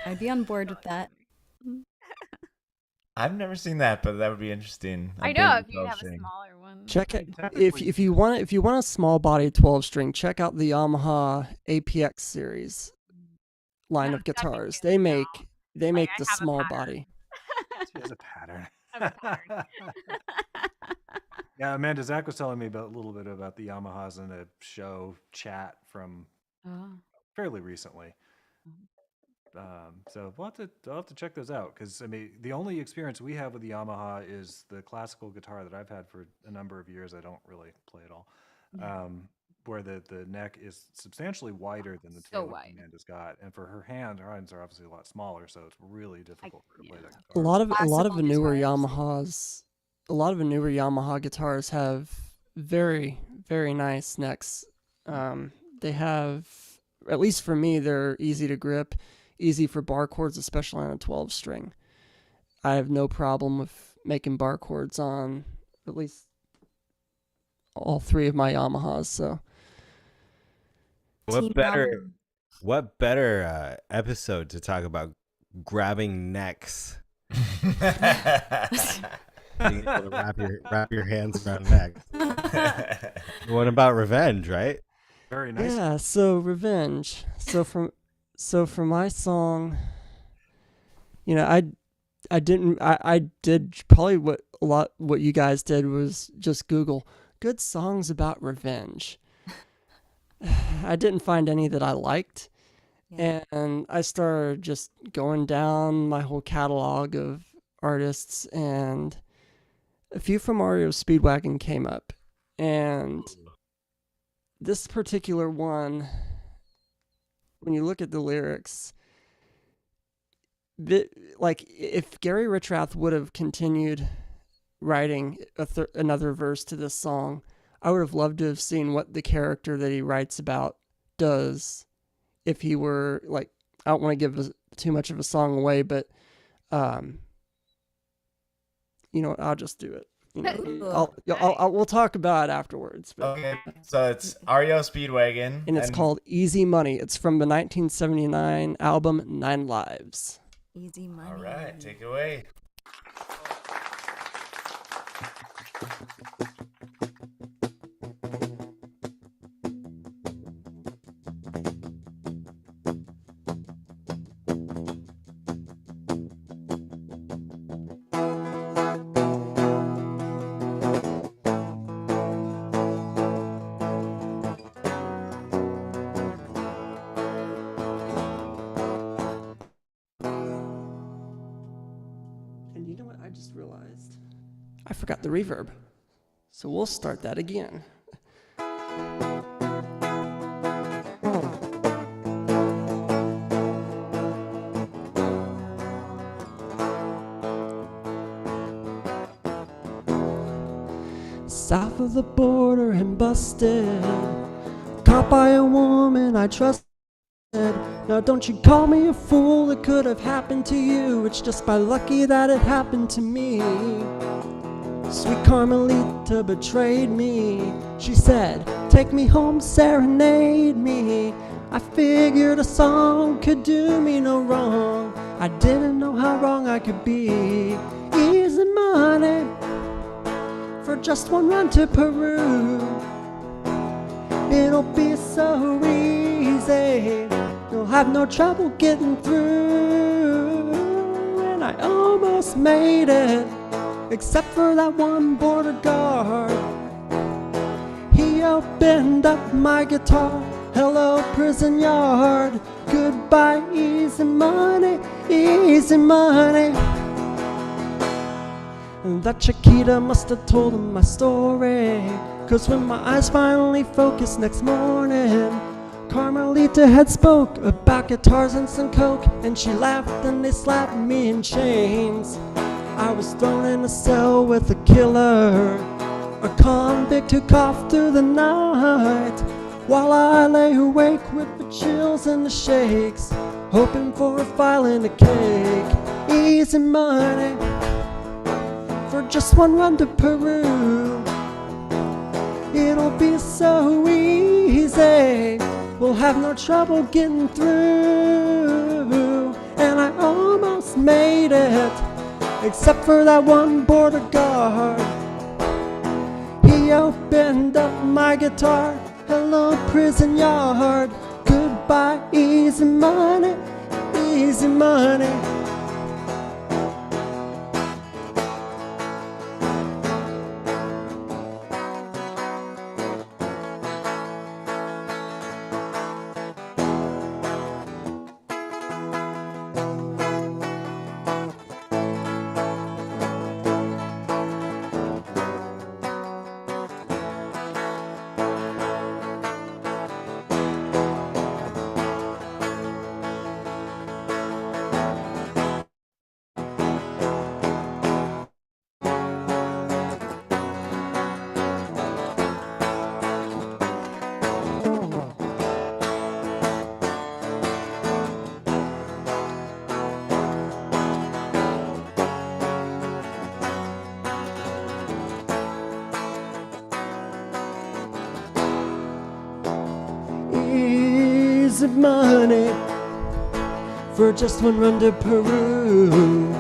I'd be on board with that. I've never seen that, but that would be interesting. I A know baby if you have a 12-string. smaller one. Check it Technically- if you want a small body 12 string. Check out the Yamaha APX series line of That's definitely guitars. good They to make know. the I have a small pattern. body. She has a pattern. I have a pattern. Yeah, Amanda, Zach was telling me about a little bit about the Yamahas in a show chat from Oh. fairly recently. So I'll have to check those out, because I mean, the only experience we have with the Yamaha is the classical guitar that I've had for a number of years. I don't really play at all. Where the neck is substantially wider than the So tail that wide. Amanda's got, and for her hands are obviously a lot smaller, so it's really difficult for her to play that A guitar. lot of the Classical newer guitars. Yamaha guitars have very, very nice necks. They have, at least for me, they're easy to grip, easy for bar chords, especially on a 12 string. I have no problem with making bar chords on at least all three of my Yamahas. So Team What better episode to talk about grabbing necks? Being able to wrap your hands around necks. What about revenge, right? Very nice. yeah, so revenge. So for my song, I did probably what you guys did was just Google good songs about revenge. I didn't find any that I liked. Yeah. And I started just going down my whole catalog of artists, and a few from REO Speedwagon came up. And this particular one, when you look at the lyrics, like if Gary Richrath would have continued writing another verse to this song, I would have loved to have seen what the character that he writes about does if he were like, I don't want to give too much of a song away, but I'll just do it. We'll talk about it afterwards. But, Okay, so it's REO Speedwagon. and it's called Easy Money. It's from the 1979 album Nine Lives. Easy money. All right, take it away. I just realized I forgot the reverb. So we'll start that again. South of the border and busted, caught by a woman I trusted. Now don't you call me a fool, it could have happened to you. It's just by lucky that it happened to me. Sweet Carmelita betrayed me. She said, take me home, serenade me. I figured a song could do me no wrong. I didn't know how wrong I could be. Easy money for just one run to Peru. It'll be so easy, you'll have no trouble getting through. And I almost made it, except for that one border guard. He opened up my guitar. Hello, prison yard. Goodbye, easy money, easy money. And that Chiquita must have told him my story, 'cause when my eyes finally focused next morning, Carmelita had spoke about guitars and some coke, and she laughed and they slapped me in chains. I was thrown in a cell with a killer, a convict who coughed through the night, while I lay awake with the chills and the shakes, hoping for a file and a cake. Easy money for just one run to Peru. It'll be so easy, we'll have no trouble getting through. And I almost made it, except for that one border guard. He opened up my guitar. Hello, prison yard. Goodbye, easy money, easy money. Easy money for just one run to Peru.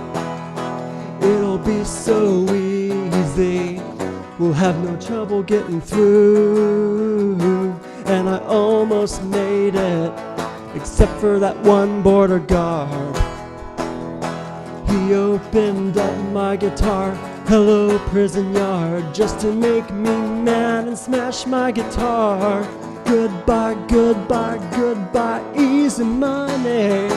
It'll be so easy, we'll have no trouble getting through. And I almost made it, except for that one border guard. He opened up my guitar. Hello, prison yard, just to make me mad and smash my guitar. Goodbye, goodbye, goodbye, easy money.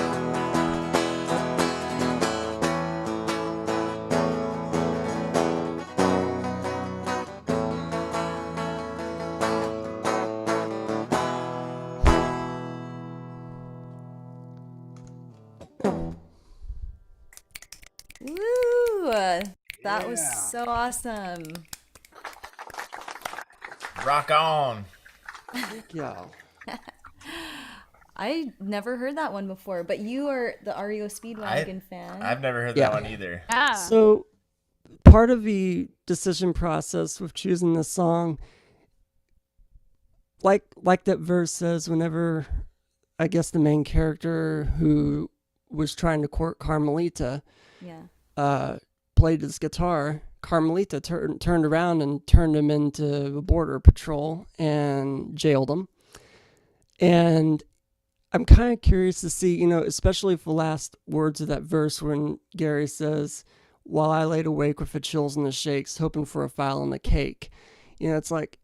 Woo! That was so awesome. Rock on. Yeah. I never heard that one before, but you are the REO Speedwagon fan. I've never heard Yeah. that one either. Yeah. So part of the decision process with choosing this song, like that verse says, whenever I guess the main character who was trying to court Carmelita Yeah. played his guitar, Carmelita turned around and turned him into a border patrol and jailed him. And I'm kind of curious to see, especially for the last words of that verse when Gary says, while I laid awake with the chills and the shakes, hoping for a file and a cake. It's like,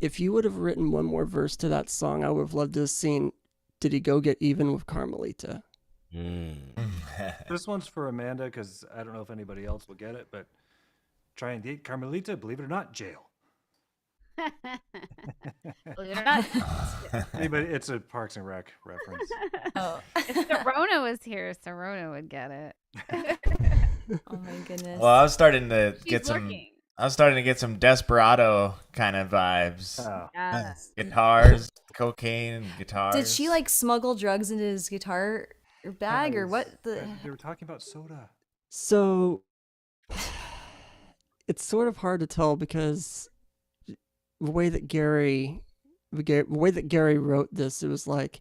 if you would have written one more verse to that song, I would have loved to have seen, did he go get even with Carmelita? This one's for Amanda because I don't know if anybody else will get it, but try and date Carmelita, believe it or not, jail. Believe it or not. Anybody, it's a Parks and Rec reference. Oh, if Serona was here, Serona would get it. Oh my goodness. Well, I was starting to She's get some. looking. I was starting to get some Desperado kind of vibes. Oh. Yeah. Guitars, cocaine, and guitars. Did she like smuggle drugs into his guitar bag or what? They were talking about soda. So it's sort of hard to tell because the way that Gary wrote this, it was like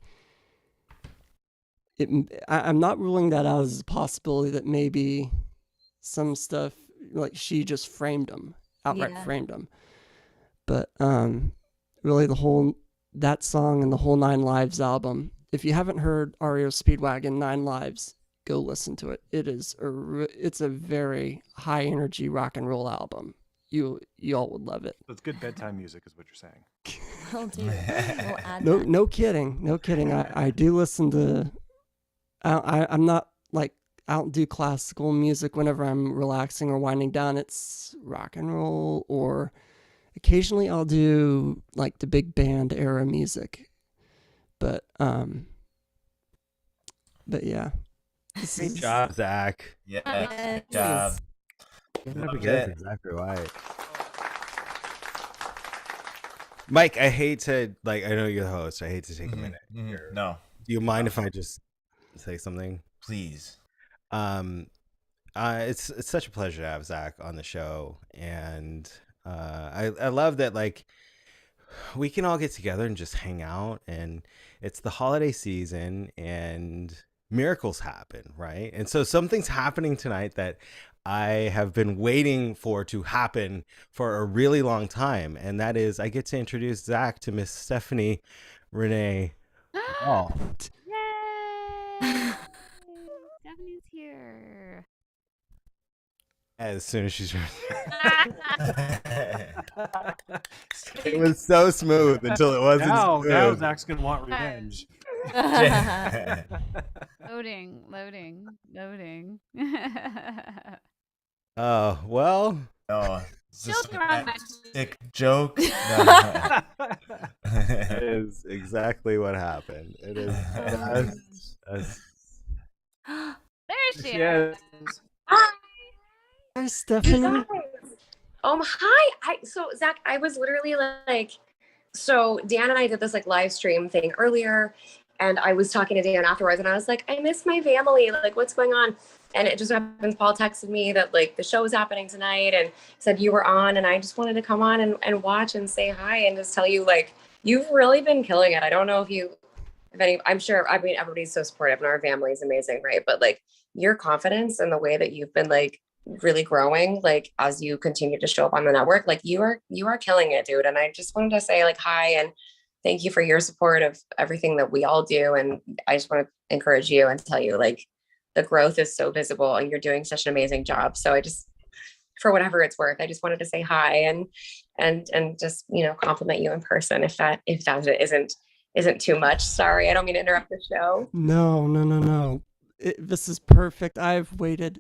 I'm not ruling that out as a possibility that maybe some stuff like she just outright framed him. But really that song and the whole Nine Lives album, if you haven't heard REO Speedwagon 9 Lives, go listen to it. It's a very high energy rock and roll album. You all would love it. It's good bedtime music, is what you're saying. I'll do it. We'll add No, that. no kidding. I do listen to. I'm not like I don't do classical music whenever I'm relaxing or winding down. It's rock and roll, or occasionally I'll do like the big band era music. But yeah. Great job, Zach. Yeah, Yes. good job. Give it up Loved again it. for Zachary White. Mike, I hate to I know you're the host. I hate to take a minute. Here. No, Do you mind if I just say something? please. It's such a pleasure to have Zach on the show, and I love that we can all get together and just hang out, and it's the holiday season and miracles happen, right? And so something's happening tonight that I have been waiting for to happen for a really long time, and that is I get to introduce Zach to Miss Stephanie Renee Hall. Yay! Stephanie's here. As soon as she's it was so smooth until it wasn't Now smooth. Zach's gonna want revenge. Loading. Oh, well. No, is this Children are a sick joke? No. That is exactly what happened. It is just There she is. Hi, Stephanie. Hi. So Zach, I was literally so Dan and I did this live stream thing earlier, and I was talking to Dan afterwards, and I was like, I miss my family. What's going on? And it just happens. Paul texted me that the show was happening tonight, and said you were on, and I just wanted to come on and watch and say hi and just tell you you've really been killing it. I don't know if any. I'm sure. I mean, everybody's so supportive, and our family is amazing, right? But your confidence and the way that you've been really growing as you continue to show up on the network, you are killing it, dude. And I just wanted to say hi and thank you for your support of everything that we all do. And I just want to encourage you and tell you the growth is so visible and you're doing such an amazing job. So I just, for whatever it's worth, I just wanted to say hi and just compliment you in person if that isn't too much. Sorry, I don't mean to interrupt the show. No. This is perfect. I've waited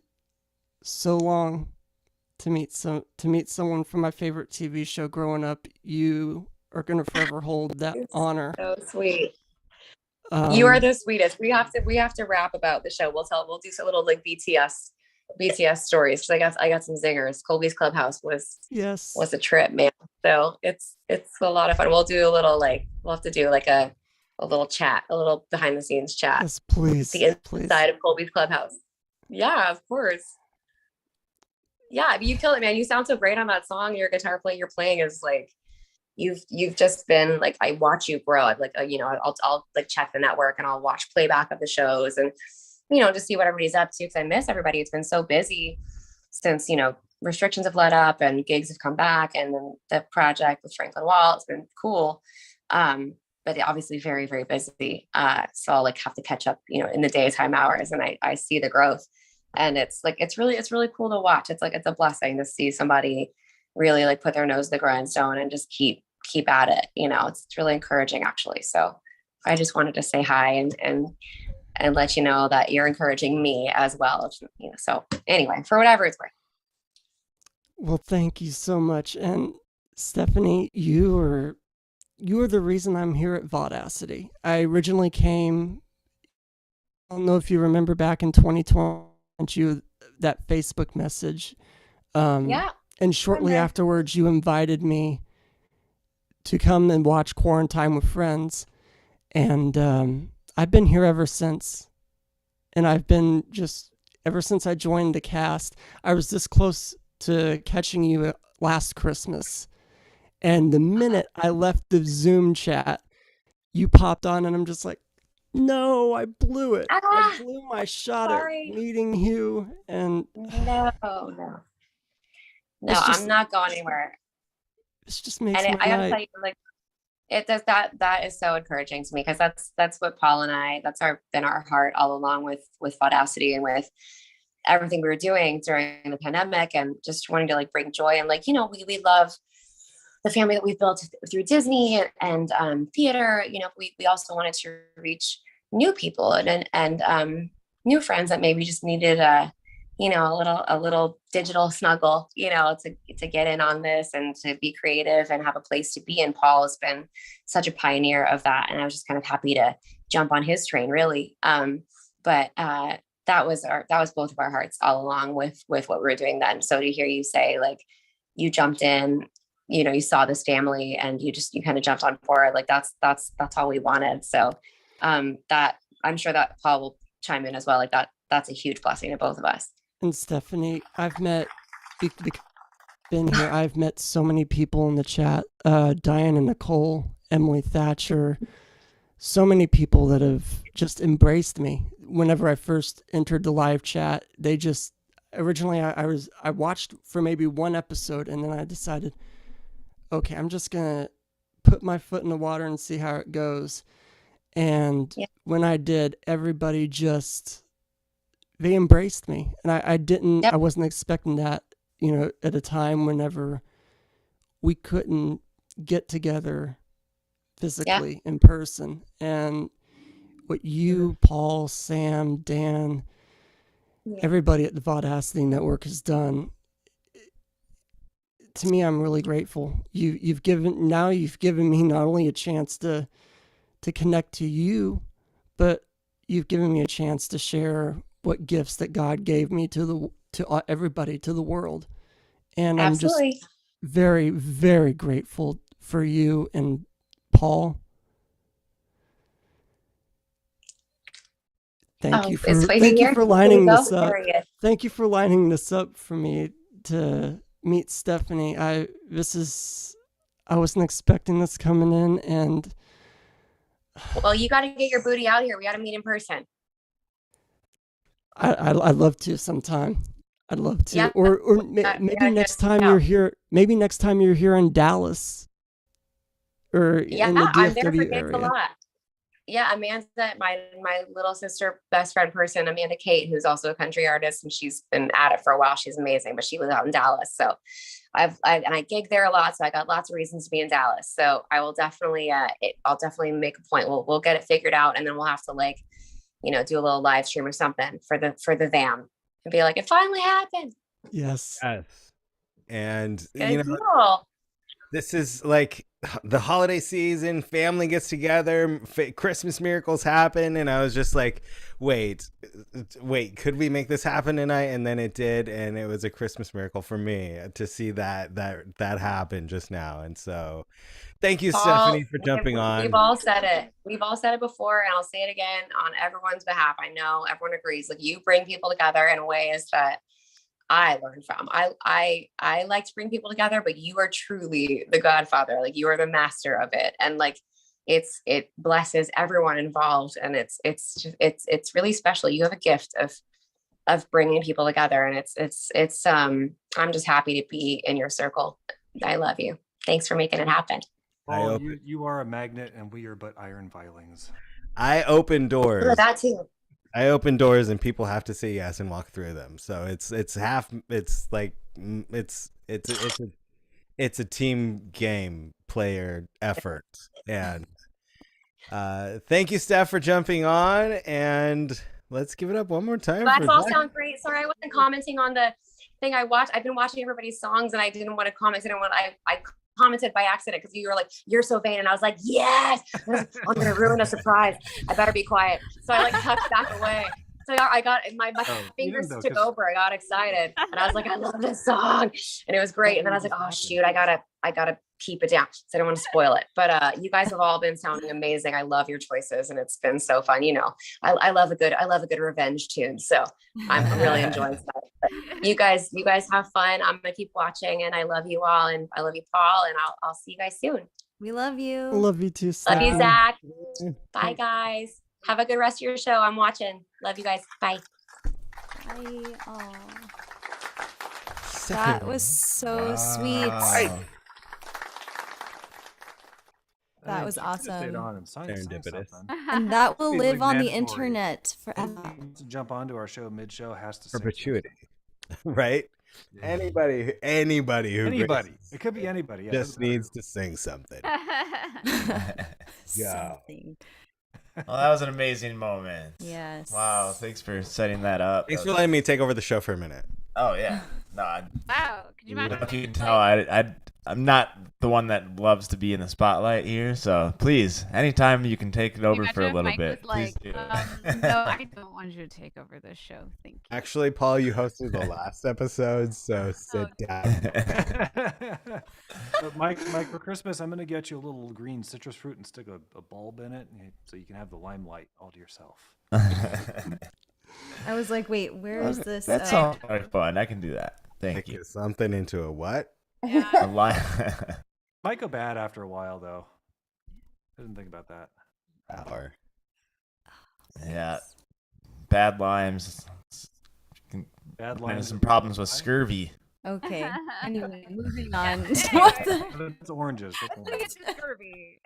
so long to meet someone from my favorite TV show growing up. You are gonna forever hold that honor. So sweet. You are the sweetest. We have to rap about the show. We'll do a little BTS stories because I got some zingers. Colby's Clubhouse was a trip, man. So it's a lot of fun. We'll do a little we'll have to do a little chat, a little behind the scenes chat. Yes, please. The inside of Colby's Clubhouse. Yeah, of course. Yeah, you kill it, man. You sound so great on that song. Your guitar play you're playing is you've just been I watch you grow. I'll check the network and I'll watch playback of the shows and just see what everybody's up to because I miss everybody. It's been so busy since restrictions have let up and gigs have come back, and then the project with Franklin Wall, it's been cool. But obviously very, very busy. So I'll have to catch up, in the daytime hours, and I see the growth. And it's really cool to watch. It's it's a blessing to see somebody really put their nose to the grindstone and just keep at it. It's really encouraging actually. So I just wanted to say hi and let you know that you're encouraging me as well. You know, so anyway, for whatever it's worth. Well, thank you so much. And Stephanie, you are the reason I'm here at Vaudacity. I originally came, I don't know if you remember back in 2020, you that Facebook message. Yeah. And shortly afterwards, you invited me to come and watch Quarantine with Friends. And I've been here ever since. And I've been just, ever since I joined the cast, I was this close to catching you last Christmas. And the minute I left the Zoom chat, you popped on, and I'm just like, no, I blew it. I blew my shot at meeting you. And no, I'm not going anywhere. This just makes and my I gotta night. tell you, like, it does that is so encouraging to me, because that's what Paul and I, that's been our heart all along with Vaudacity and with everything we were doing during the pandemic, and just wanting to like bring joy. And like, you know, we love the family that we've built through Disney and theater. You know, we also wanted to reach new people and new friends that maybe just needed you know, a little digital snuggle, you know, to get in on this and to be creative and have a place to be. And Paul has been such a pioneer of that, and I was just kind of happy to jump on his train, really. But that was both of our hearts all along with what we were doing then. So to hear you say, like, you jumped in, you know, you saw this family and you kind of jumped on board, like that's all we wanted. So that, I'm sure that Paul will chime in as well. Like that's a huge blessing to both of us. And Stephanie, I've met so many people in the chat. Diane and Nicole, Emily Thatcher, so many people that have just embraced me. Whenever I first entered the live chat, they just, originally I watched for maybe one episode, and then I decided, okay, I'm just gonna put my foot in the water and see how it goes. And when I did, everybody just, they embraced me. And I wasn't expecting that, you know, at a time whenever we couldn't get together physically in person. And what you, Paul, Sam, Dan, everybody at the Vaudacity Network has done, to me, I'm really grateful. You've given me not only a chance to connect to you, but you've given me a chance to share what gifts that God gave me to everybody, to the world. And Absolutely. I'm just very, very grateful for you and Paul. Thank you for lining this up. Thank you for lining this up for me to meet Stephanie. I wasn't expecting this coming in, and well, you got to get your booty out here. We got to meet in person. I'd love to sometime. I'd love to. Yeah. Or maybe next time you're here. Maybe next time you're here in Dallas, or in the I'm there for DFW gigs a area. lot. Yeah, Amanda, my little sister, best friend person, Amanda Kate, who's also a country artist, and she's been at it for a while. She's amazing, but she was out in Dallas, so I gig there a lot, so I got lots of reasons to be in Dallas. So I will definitely, I'll definitely make a point. We'll get it figured out, and then we'll have to, like, you know, do a little live stream or something for the VAM and be like, it finally happened. Yes. And Good you know, deal. this is like the holiday season, family gets together, Christmas miracles happen, and I was just like, wait, could we make this happen tonight? And then it did, and it was a Christmas miracle for me to see that happen just now. And so thank you, Stephanie, for jumping on. We've all said it before, and I'll say it again on everyone's behalf. I know everyone agrees, like, you bring people together in ways that I learned from. I like to bring people together, but you are truly the godfather. Like, you are the master of it. And like, it blesses everyone involved. And it's really special. You have a gift of bringing people together. And I'm just happy to be in your circle. I love you. Thanks for making it happen. Paul, you are a magnet, and we are but iron filings. I open doors. Oh, that too. I open doors, and people have to say yes and walk through them. So it's a team game player effort, and Thank you, Steph, for jumping on, and let's give it up one more time. That's for all Zach. sound great. Sorry, I wasn't commenting on the thing I watched. I've been watching everybody's songs, and I didn't want to comment. I commented by accident because you were like, "You're so vain," and I was like, "Yes, I'm gonna ruin a surprise. I better be quiet." So I like tucked back away. So I got my fingers took over. I got excited, and I was like, "I love this song," and it was great. And then I was like, "Oh shoot, I gotta keep it down, so I don't want to spoil it." But you guys have all been sounding amazing. I love your choices, and it's been so fun. You know, I love a good revenge tune. So I'm really enjoying stuff. But you guys have fun. I'm gonna keep watching, and I love you all, and I love you, Paul, and I'll see you guys soon. We love you. Love you too, Love you, Steph. Zach. Bye, guys. Have a good rest of your show. I'm watching. Love you guys. Bye. Bye. Aw. That was so sweet. That was awesome. Serendipitous. And that will Be live on the mandatory. internet forever. To jump onto our show mid-show has to sing. Perpetuity. Right? Anybody who Anybody. graces It could be anybody. Yeah, just doesn't matter. needs to sing something. Yeah. Something. Well, that was an amazing moment. Yes. Wow, thanks for setting that up. Thanks for letting me take over the show for a minute. Oh yeah. No, Wow. Could you I don't imagine? know if you can tell, I'm not the one that loves to be in the spotlight here. So please, anytime you can take it over for a Imagine if little Mike bit, was please like, do. no, I don't want you to take over this show. Thank you. Actually, Paul, you hosted the last episode, so sit down. But Mike, for Christmas, I'm going to get you a little green citrus fruit and stick a bulb in it so you can have the limelight all to yourself. I was like, wait, where is this? That sounds like fun. I can do that. Thank you. Something into a what? A line. Might go bad after a while, though. I didn't think about that. Hour. Yeah. Bad limes. Bad Minus lines. some problems with scurvy. Okay. Anyway, moving on. What the? It's oranges. That's oranges. It's scurvy.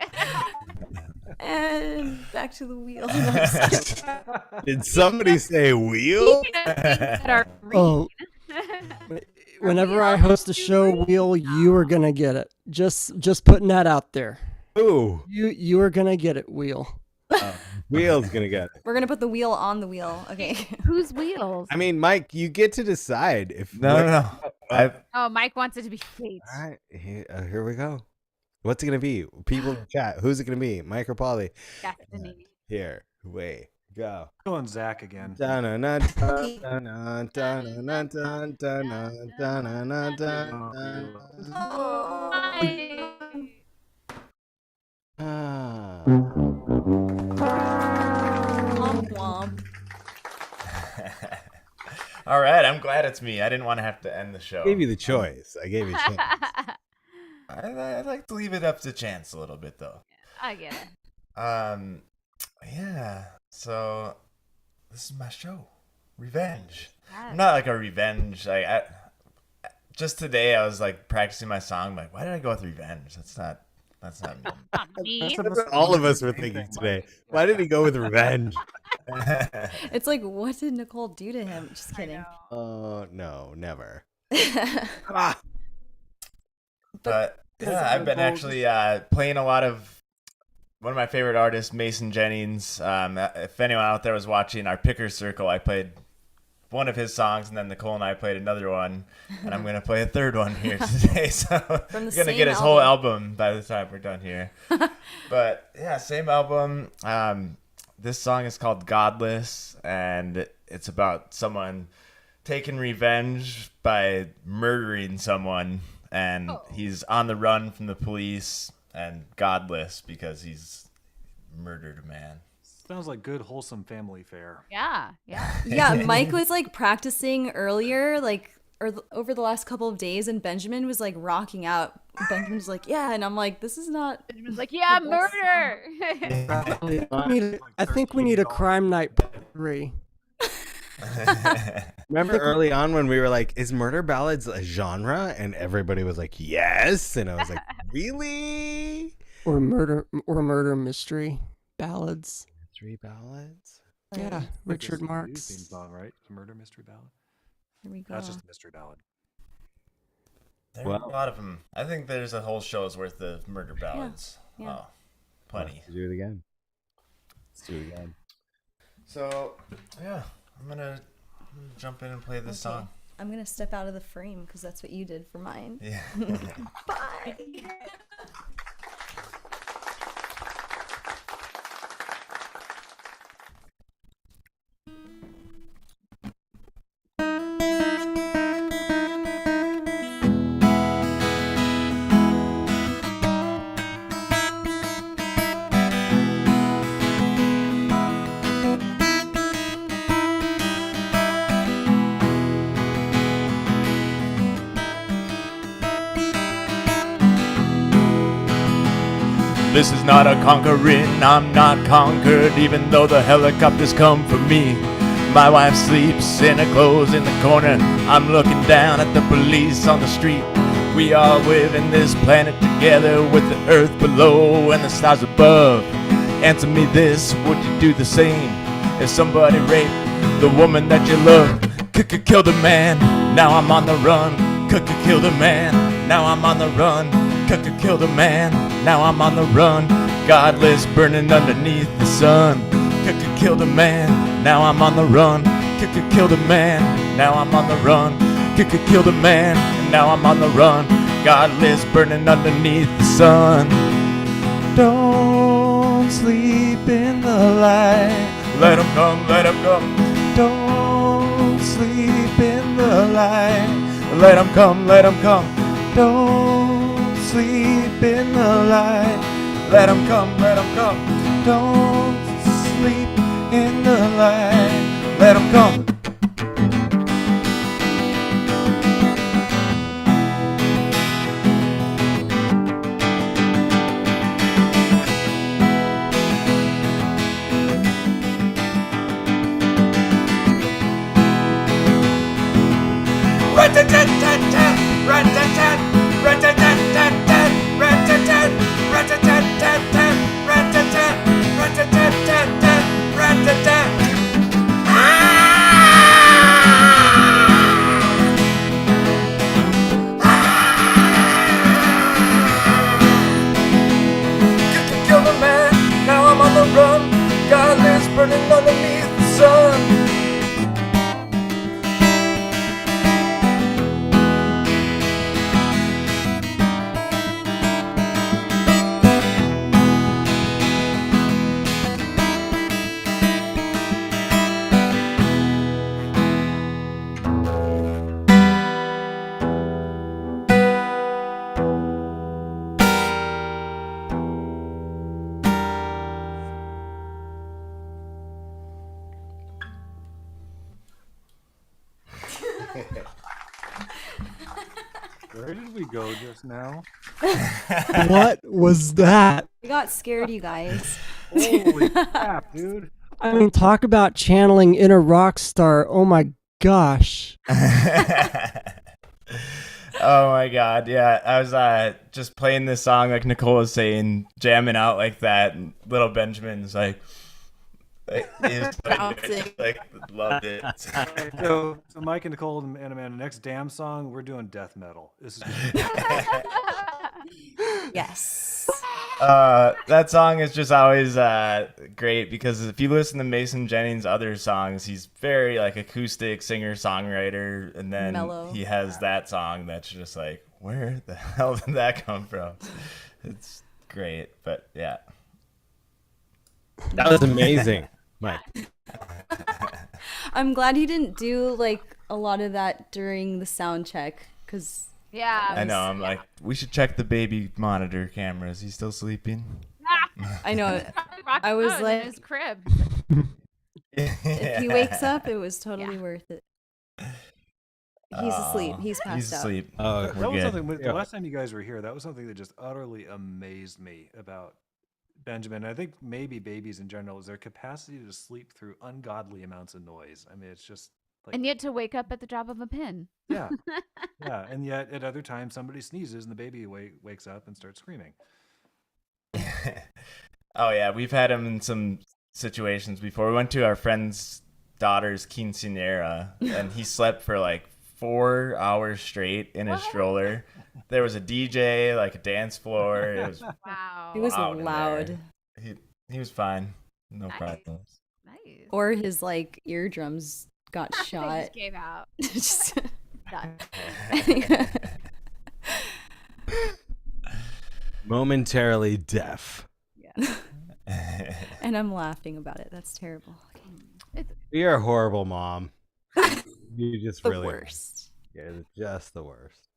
And back to the wheel. No, I'm just kidding. Did somebody say wheel? That are Oh, whenever I host a show, Wheel, you are gonna get it. Just putting that out there. Ooh, You are gonna get it, Wheel. wheel's gonna get it. We're gonna put the wheel on the wheel. Okay. Whose wheels? I mean, Mike, you get to decide if. No. Oh, Mike wants it to be fate. All right, here we go. What's it gonna be? People in the chat. Who's it gonna be? Mike or Polly? Destiny. Here, wait, go. Going Zach again. Womp womp. All right, I'm glad it's me. I didn't want to have to end the show. I gave you the choice. I gave you a chance. I like to leave it up to chance a little bit, though. I get it. Yeah. So this is my show, Revenge. Yes. I'm not like a revenge. Just today, I was like practicing my song. I'm like, why did I go with revenge? That's not me. Not me. That's what all of us were thinking today. Why did he go with revenge? It's like, what did Nicole do to him? Just kidding. Oh no, never. But yeah, I've been actually playing a lot of one of my favorite artists, Mason Jennings. If anyone out there was watching our Picker Circle, I played one of his songs, and then Nicole and I played another one, and I'm gonna play a third one here today. So From the we're gonna same get his whole album by the time we're done here. But yeah, same album. This song is called Godless, and it's about someone taking revenge by murdering someone, and he's on the run from the police and godless because he's murdered a man. Sounds like good, wholesome family fare. Yeah. Yeah, Mike was like practicing earlier, over the last couple of days, and Benjamin was like rocking out. Benjamin was like, yeah, and I'm like, this is not. Benjamin's like, yeah, murder. I think we need a Crime Night 3. Remember early on when we were like, is murder ballads a genre? And everybody was like, yes. And I was like, really? Or murder mystery ballads. 3 ballads? Yeah, Richard Theme Marx. song, right? It's a murder mystery ballad. Here we go. That's just a mystery ballad. There are a lot of them. I think there's a whole show's worth of murder ballads. Yeah. Oh, plenty. Do it again. Let's do it again. So, yeah, I'm gonna jump in and play this song. I'm gonna step out of the frame because that's what you did for mine. Yeah. Bye. This is not a conquering, I'm not conquered, even though the helicopters come for me. My wife sleeps in her clothes in the corner. I'm looking down at the police on the street. We all live in this planet together with the earth below and the stars above. Answer me this, would you do the same if somebody raped the woman that you love? Kill the man, now I'm on the run. Kill the man, now I'm on the run. Kill the man, now I'm on the run. Godless, burning underneath the sun. Kill the man, now I'm on the run. Kill the man, now I'm on the run. Kill the man, now I'm on the run. Godless, burning underneath the sun. Don't sleep in the light. Let 'em come, let 'em come. Don't sleep in the light. Let 'em come, let 'em come. Don't sleep in the light. Let 'em come, let 'em come. Don't sleep in the light. Let 'em come. Rat-tat-tat-tat, rat-tat-tat, rat-tat-tat-tat, rat-tat-tat, rat-tat-tat-tat, rat-tat-tat, rat-tat-tat-tat, rat-tat-tat. Kill the man, now I'm on the run. Godless, burning underneath the sun. Where did we go just now? What was that? We got scared, you guys. Holy crap, dude. I mean, talk about channeling inner rock star. Oh my gosh. Oh my god, yeah. I was just playing this song like Nicole was saying, jamming out like that, and little Benjamin's like he was like loved it. Okay, so Mike and Nicole and Amanda, next damn song, we're doing death metal. This is Yes. That song is just always great because if you listen to Mason Jennings' other songs, he's very like acoustic singer songwriter, and then Mellow. he has that song that's just like, where the hell did that come from? It's great, but yeah. That was amazing, Mike. I'm glad you didn't do like a lot of that during the sound check because Yeah. I know. I'm like, we should check the baby monitor camera. Is he still sleeping? I know. Rock I was out in like- his crib. If he wakes up, it was totally worth it. He's asleep. He's passed He's out. asleep. Oh, that We're was good. something. The last time you guys were here, that was something that just utterly amazed me about Benjamin. I think maybe babies in general is their capacity to sleep through ungodly amounts of noise. I mean, it's just like, And yet to wake up at the drop of a pin. yeah, yeah. And yet at other times somebody sneezes and the baby wakes up and starts screaming. Oh yeah, we've had him in some situations before. We went to our friend's daughter's quinceanera, and he slept for like 4 hours straight in his stroller. There was a DJ, like a dance floor. It was Wow. It was loud in loud. there. He was fine. No Nice. problems. Nice. Or his like eardrums got They shot. just gave out. Just- Done. Momentarily deaf. Yeah. and I'm laughing about it. That's terrible. You're a horrible mom. You just The really worst. You're just the worst.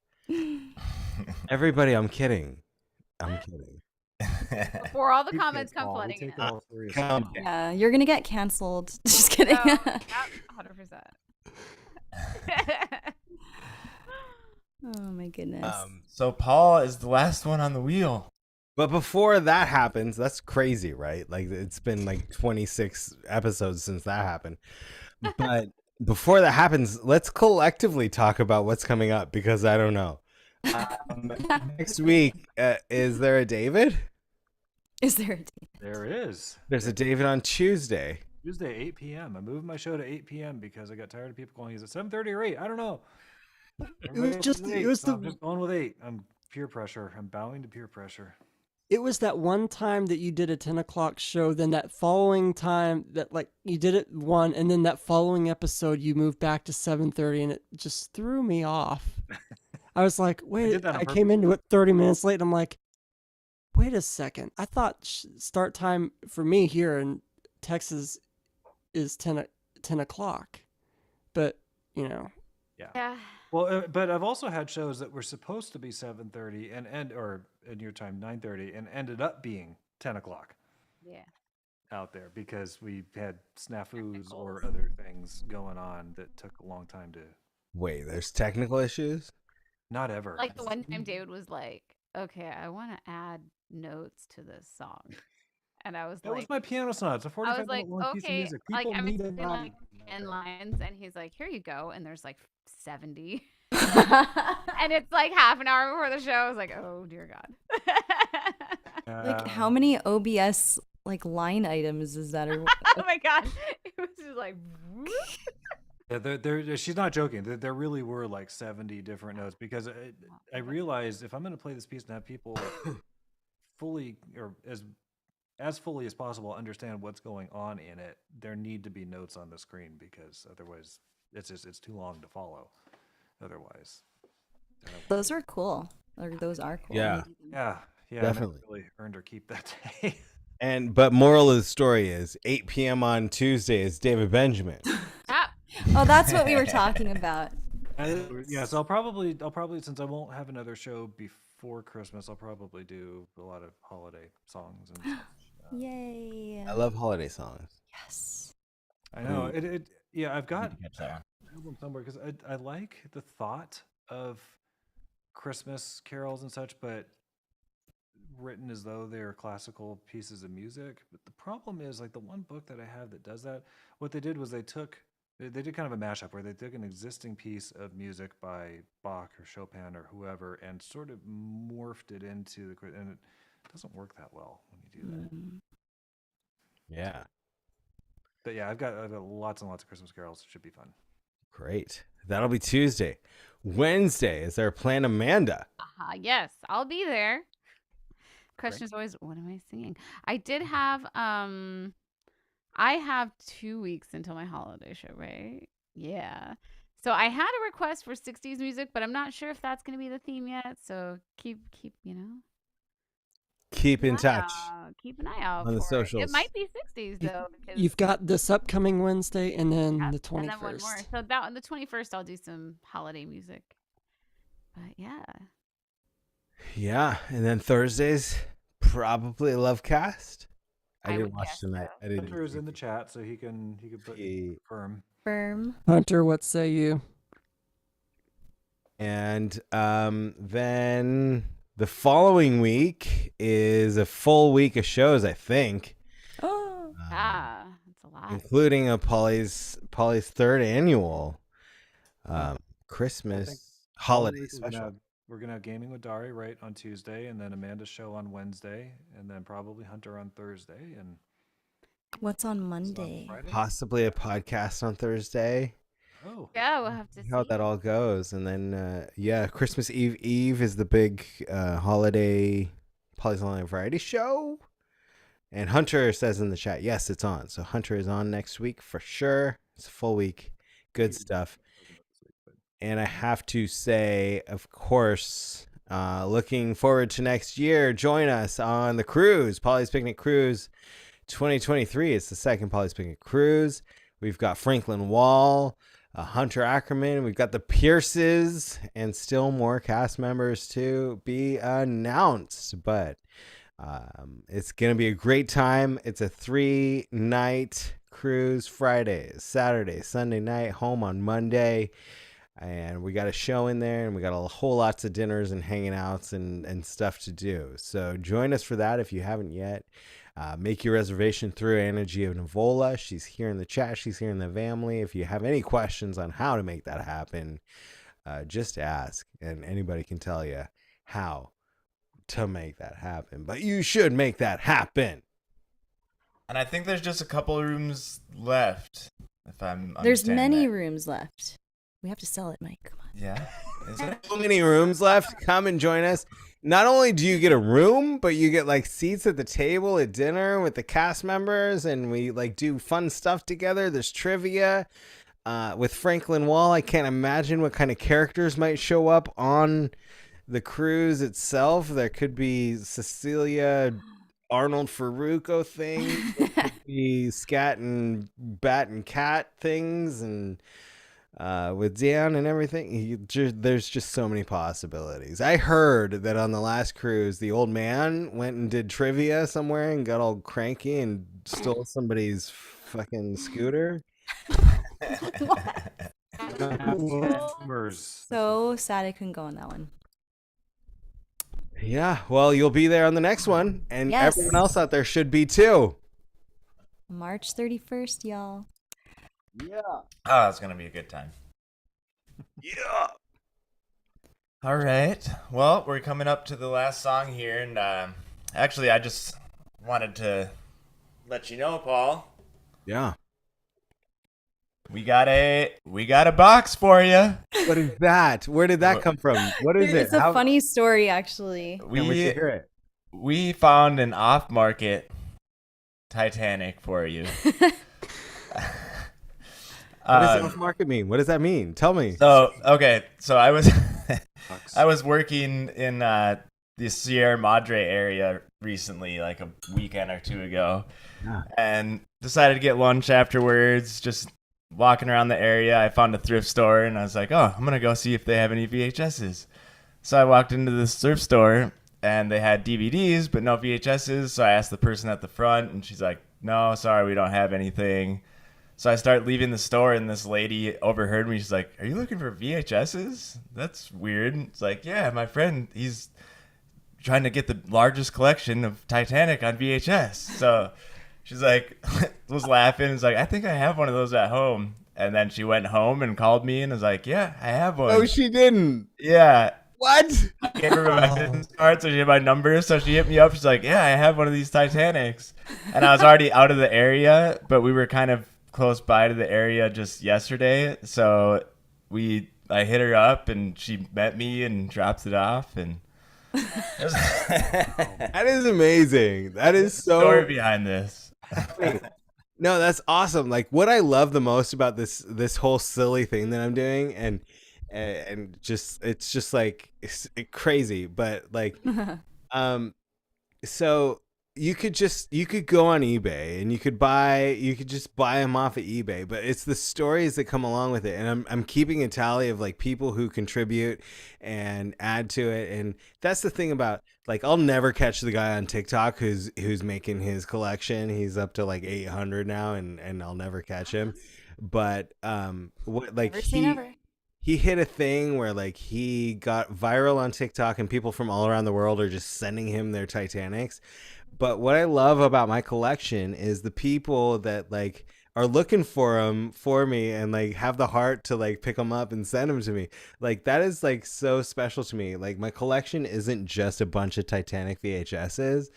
Everybody, I'm kidding. I'm kidding. Before all the We comments take come all- we flooding in. take all seriously. Come Yeah, you're gonna get canceled. Just kidding. Oh, yep, 100%. Oh my goodness. So Paul is the last one on the wheel. But before that happens, that's crazy, right? Like it's been like 26 episodes since that happened. But before that happens, let's collectively talk about what's coming up because I don't know. Next week, is there a David? Is there a date? There is. There's a David on Tuesday. Tuesday, 8 p.m. I moved my show to 8 p.m. because I got tired of people going, is it 7:30 or 8? I don't know. Everybody else is 8, it was so the I'm just going with 8. I'm peer pressure. I'm bowing to peer pressure. It was that one time that you did a 10 o'clock show, then that following time that like you did it one, and then that following episode you moved back to 7:30, and it just threw me off. I was like, wait, did that on I came into it 30 minutes late, and I'm like, wait a second. I thought start time for me here in Texas is 10 o'clock, but you know. Yeah. Well, but I've also had shows that were supposed to be 7:30 or in your time 9:30 and ended up being 10 o'clock Yeah. out there because we had snafus or other things going on that took a long time to. Wait, there's technical issues? Not ever. Like the one time David was like, okay, I want to add notes to this song. And I was that like, was my piano sonata. It's a I 45 was like, minute long piece of okay, music. like People I'm need in it. like 10 lines, and he's like, here you go, and there's like 70, and it's like half an hour before the show. I was like, oh dear God. Like how many OBS like line items is that? Or Oh my God, it was just like. Yeah, she's not joking. There really were like 70 different notes because I realized if I'm going to play this piece and have people fully or as fully as possible understand what's going on in it, there need to be notes on the screen because otherwise it's too long to follow. Otherwise, those are cool. Or those are cool. Yeah. yeah, Definitely. really earned her keep that day. But moral of the story is 8 p.m. on Tuesday is David Benjamin. Ah, Oh, that's what we were talking about. Yeah, so I'll probably since I won't have another show before Christmas, I'll probably do a lot of holiday songs and stuff. Yay. I love holiday songs. Yes. I know it. Yeah, I've got Catch that one. an album somewhere because I like the thought of Christmas carols and such, but written as though they are classical pieces of music. But the problem is, like the one book that I have that does that, what they did was they did kind of a mashup where they took an existing piece of music by Bach or Chopin or whoever and sort of morphed it into and it doesn't work that well when you do that. Mm. Yeah. But yeah, I've got lots and lots of Christmas carols. It should be fun. Great. That'll be Tuesday. Wednesday is our plan, Amanda. yes, I'll be there. Question is always, what am I singing? I did have I have 2 weeks until my holiday show, right? Yeah. So I had a request for 60s music, but I'm not sure if that's going to be the theme yet. So keep Keep in touch. Keep an eye out on the for socials. It might be 60s though. Because You've got this upcoming Wednesday and then the and then one more. 21st. So that on the 21st, I'll do some holiday music. But yeah. Yeah. And then Thursdays, probably Lovecast. I I didn't would watch guess tonight. so. I didn't. Hunter is in the chat, so he can put firm. Firm. Hunter, what say you? And then the following week is a full week of shows, I think, Oh. That's a lot. including a Polly's third annual Christmas holiday special. We're gonna have gaming with Dari right on Tuesday, and then Amanda's show on Wednesday, and then probably Hunter on Thursday, and What's on us on Monday? Friday. Possibly a podcast on Thursday. Oh, Yeah, we'll have to See see. how that all goes, and then Christmas Eve is the big holiday Polly's Holiday Variety show, And Hunter says in the chat, yes, it's on. So Hunter is on next week for sure. It's a full week. Good stuff. And I have to say, of course, looking forward to next year. Join us on the cruise, Polly's Picnic Cruise 2023. It's the second Polly's Picnic Cruise. We've got Franklin Wall, Hunter Ackerman. We've got the Pierces and still more cast members to be announced. But it's going to be a great time. It's a 3-night cruise, Friday, Saturday, Sunday night, home on Monday. And we got a show in there, and we got a whole lots of dinners and hanging outs and stuff to do. So join us for that if you haven't yet. Make your reservation through Anna Giovanvola. She's here in the chat. She's here in the family. If you have any questions on how to make that happen, just ask, and anybody can tell you how to make that happen. But you should make that happen. And I think there's just a couple of rooms left. If I'm There's many that. rooms left. We have to sell it, Mike. Come on. Yeah. Is there? So many rooms left. Come and join us. Not only do you get a room, but you get like seats at the table at dinner with the cast members, and we like do fun stuff together. There's trivia with Franklin Wall. I can't imagine what kind of characters might show up on the cruise itself. There could be Cecilia Arnold Faruco things. There could be scat and bat and cat things, and with Dan and everything. There's just so many possibilities. I heard that on the last cruise, the old man went and did trivia somewhere and got all cranky and stole somebody's fucking scooter. So sad I couldn't go on that one. Yeah, well, you'll be there on the next one, and Yes. everyone else out there should be too. March 31st, y'all. Yeah. Oh, it's going to be a good time. Yeah. All right. Well, we're coming up to the last song here. And actually, I just wanted to let you know, Paul, Yeah. we got a box for you. What is that? Where did that come from? What is it? It's a funny story, actually. Can't wait to hear it. We found an off-market Titanic for you. What does off-market mean? What does that mean? Tell me. So I was I was working in the Sierra Madre area recently, like a weekend or two ago, and decided to get lunch afterwards. Just walking around the area, I found a thrift store, and I was like, "Oh, I'm gonna go see if they have any VHSs." So I walked into this thrift store, and they had DVDs, but no VHSs. So I asked the person at the front, and she's like, "No, sorry, we don't have anything." So I start leaving the store, and this lady overheard me. She's like, "Are you looking for VHSs? That's weird." It's like, "Yeah, my friend, he's trying to get the largest collection of Titanic on VHS." So she's like, was laughing. It's like, "I think I have one of those at home." And then she went home and called me and was like, "Yeah, I have one." Oh, she didn't. Yeah. What? I gave her my business card, so she had my number. So she hit me up. She's like, "Yeah, I have one of these Titanics." And I was already out of the area, but we were kind of close by to the area just yesterday. So I hit her up, and she met me and dropped it off. And that is amazing. That is so story behind this. No, that's awesome. Like, what I love the most about this whole silly thing that I'm doing, and just it's just like it's crazy, but like so you could go on eBay and you could just buy them off of eBay, but it's the stories that come along with it. And I'm keeping a tally of like people who contribute and add to it. And that's the thing about, like, I'll never catch the guy on TikTok who's making his collection. He's up to like 800 now, and I'll never catch him. But he hit a thing where like he got viral on TikTok, and people from all around the world are just sending him their Titanics. But what I love about my collection is the people that like are looking for them for me and like have the heart to like pick them up and send them to me. Like, that is like so special to me. Like, my collection isn't just a bunch of Titanic VHSs.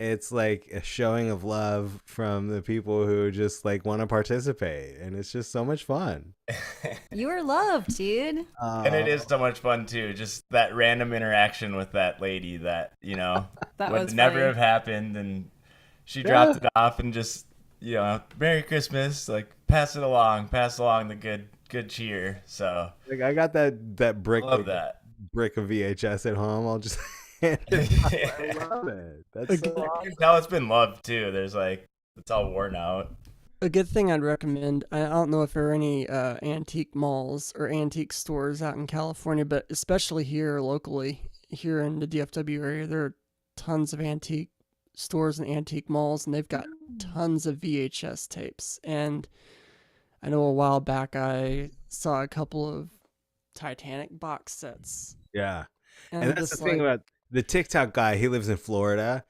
It's like a showing of love from the people who just like want to participate, and it's just so much fun. You are loved, dude. And it is so much fun too. Just that random interaction with that lady that, you know, That would was never funny. have happened. And she dropped it off and just, Merry Christmas, like pass along the good cheer. So Like I got that brick, love that. brick of VHS at home. I'll just hand it off. I love it. That's so awesome. Now it's been loved too. There's like, it's all worn out. A good thing I'd recommend, I don't know if there are any antique malls or antique stores out in California, but especially here locally, here in the DFW area, there are tons of antique stores and antique malls, and they've got tons of VHS tapes. And I know a while back I saw a couple of Titanic box sets. Yeah. And, And that's the thing about the TikTok guy. He lives in Florida.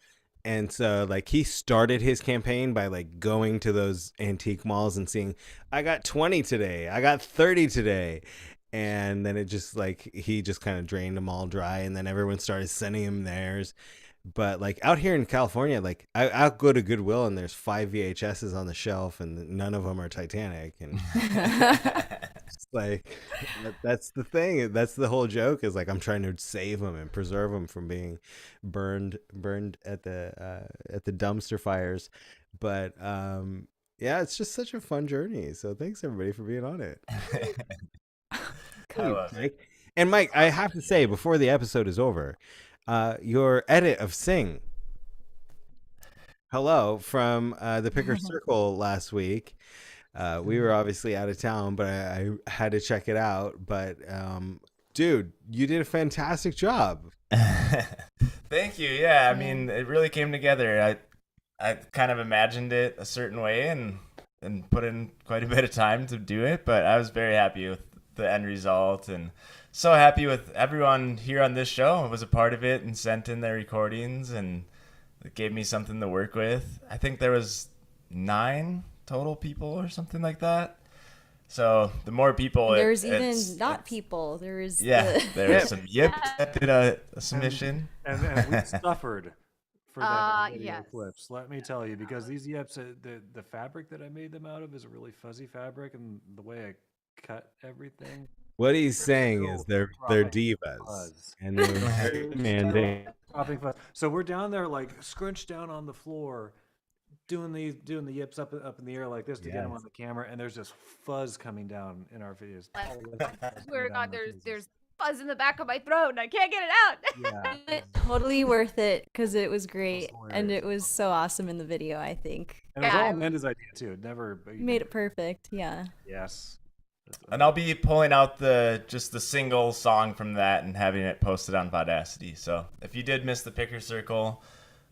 And so like he started his campaign by like going to those antique malls and seeing, I got 20 today. I got 30 today. And then it just like, he just kind of drained them all dry. And then everyone started sending him theirs. But like out here in California, like I'll go to Goodwill and there's 5 VHSs on the shelf and none of them are Titanic. And it's like, that's the thing. That's the whole joke is like, I'm trying to save them and preserve them from being burned at the dumpster fires. But yeah, it's just such a fun journey. So thanks everybody for being on it. I love it. And Mike, I have to say before the episode is over, your edit of Sing Hello from the Picker Circle last week. We were obviously out of town, but I had to check it out. But dude, you did a fantastic job. Thank you. Yeah, I mean, it really came together. I kind of imagined it a certain way and put in quite a bit of time to do it, but I was very happy with the end result and so happy with everyone here on this show who was a part of it and sent in their recordings, and it gave me something to work with. I think there was 9 total people or something like that. So the more people, There's even not people. There is there was some yips that did a submission, and we suffered for that video yes. clips. Let me tell you, because these yips, the fabric that I made them out of is a really fuzzy fabric, and the way I cut everything. What he's saying is they're divas Fuzz. and they're very demanding. Dropping fuzz. So we're down there like scrunched down on the floor, doing the yips up in the air like this to get them on the camera, and there's just fuzz coming down in our videos. Swear to God, there's fuzz in the back of my throat and I can't get it out. Yeah. totally worth it because it was great It was and hilarious. it was so awesome in the video. I think And it was Yeah, all Amanda's idea too. Never made it perfect. Yeah. Yes. and I'll be pulling out just the single song from that and having it posted on Vaudacity. So if you did miss the Picker Circle,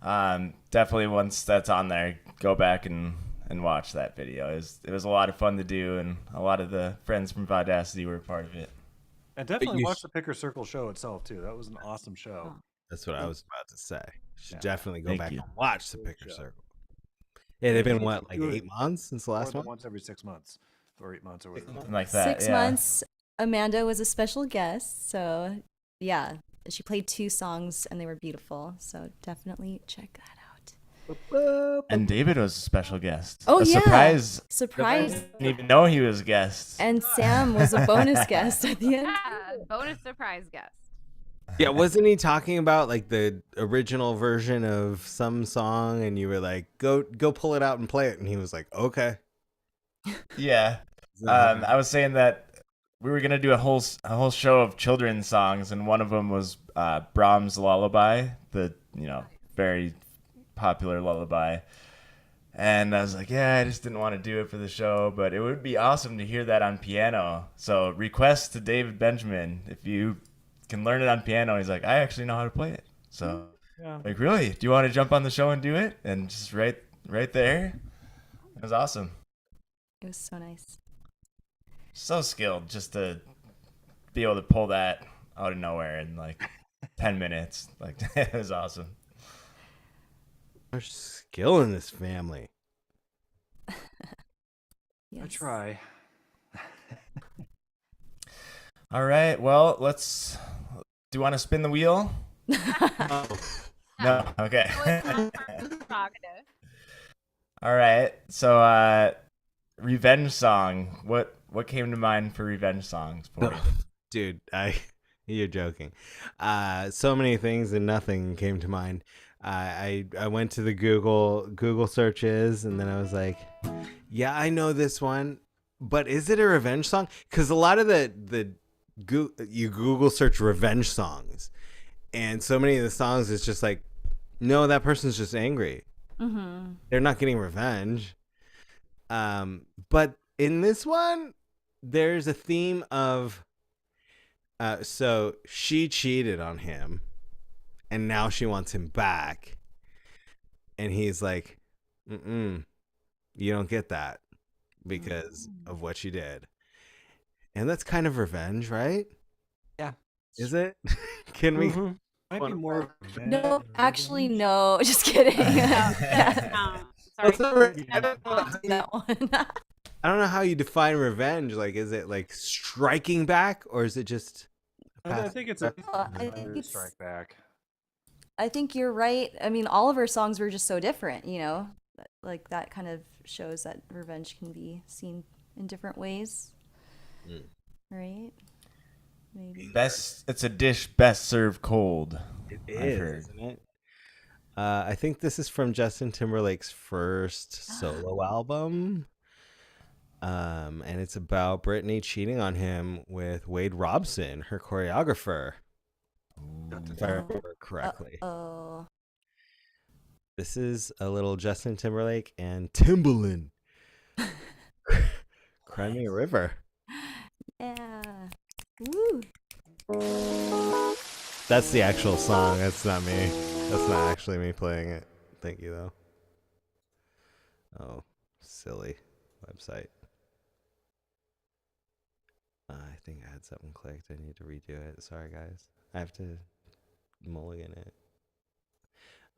definitely once that's on there, go back and watch that video. It was a lot of fun to do, and a lot of the friends from Vaudacity were a part of it. And definitely you watch the Picker Circle show itself too. That was an awesome show. That's what I was about to say. You should Yeah. definitely go Thank back you. and watch the Cool Picker show. Circle. It had been what, like Do it 8 months since the last More than one? once every 6 months or 8 months or whatever. Something like that. 6 yeah. months. Amanda was a special guest, so yeah, she played 2 songs and they were beautiful. So definitely check that out. And David was a special guest. Oh, a yeah. surprise. Surprise! Didn't even know he was a guest. And Sam was a bonus guest at the end. Bonus surprise guest. Yeah, wasn't he talking about like the original version of some song and you were like, go pull it out and play it, and he was like, okay. Yeah. I was saying that we were gonna do a whole show of children's songs, and one of them was Brahms' Lullaby, the very popular lullaby. And I was like, yeah, I just didn't want to do it for the show, but it would be awesome to hear that on piano. So request to David Benjamin if you can learn it on piano. He's like, I actually know how to play it. So Yeah. like, really? Do you want to jump on the show and do it? And just right there. It was awesome. It was so nice. So skilled just to be able to pull that out of nowhere in like 10 minutes. Like, it was awesome. There's skill in this family. I Yes. try. All right. Well, do you want to spin the wheel? No. Okay. Prerogative. All right. So, revenge song. What came to mind for revenge songs for you? Dude, you're joking. So many things and nothing came to mind. I went to the Google searches, and then I was like, yeah, I know this one, but is it a revenge song? Because a lot of you Google search revenge songs, and so many of the songs it's just like, no, that person's just angry. Mm-hmm. They're not getting revenge. But in this one, there's a theme of, so she cheated on him, and now she wants him back, and he's like, you don't get that because of what she did. And that's kind of revenge, right? Yeah. Is it? Can we? Mhm. Might be more. No, actually, no. Just kidding. That's not re- I don't know. I'll do that one. I don't know how you define revenge. Like, is it like striking back, or is it just? I think it's a I think it's- strike back. I think you're right. I mean, all of our songs were just so different, you know? Like, that kind of shows that revenge can be seen in different ways. Right? Maybe. It's a dish best served cold. It I've is, heard. isn't it? I think this is from Justin Timberlake's first solo album. And it's about Britney cheating on him with Wade Robson, her choreographer. If I remember correctly. Oh. This is a little Justin Timberlake and Timbaland. Cry Me a River. Yeah. Woo. That's the actual song. That's not me. That's not actually me playing it. Thank you, though. Oh, silly website. I think I had something clicked. I need to redo it. Sorry, guys. I have to mulligan it.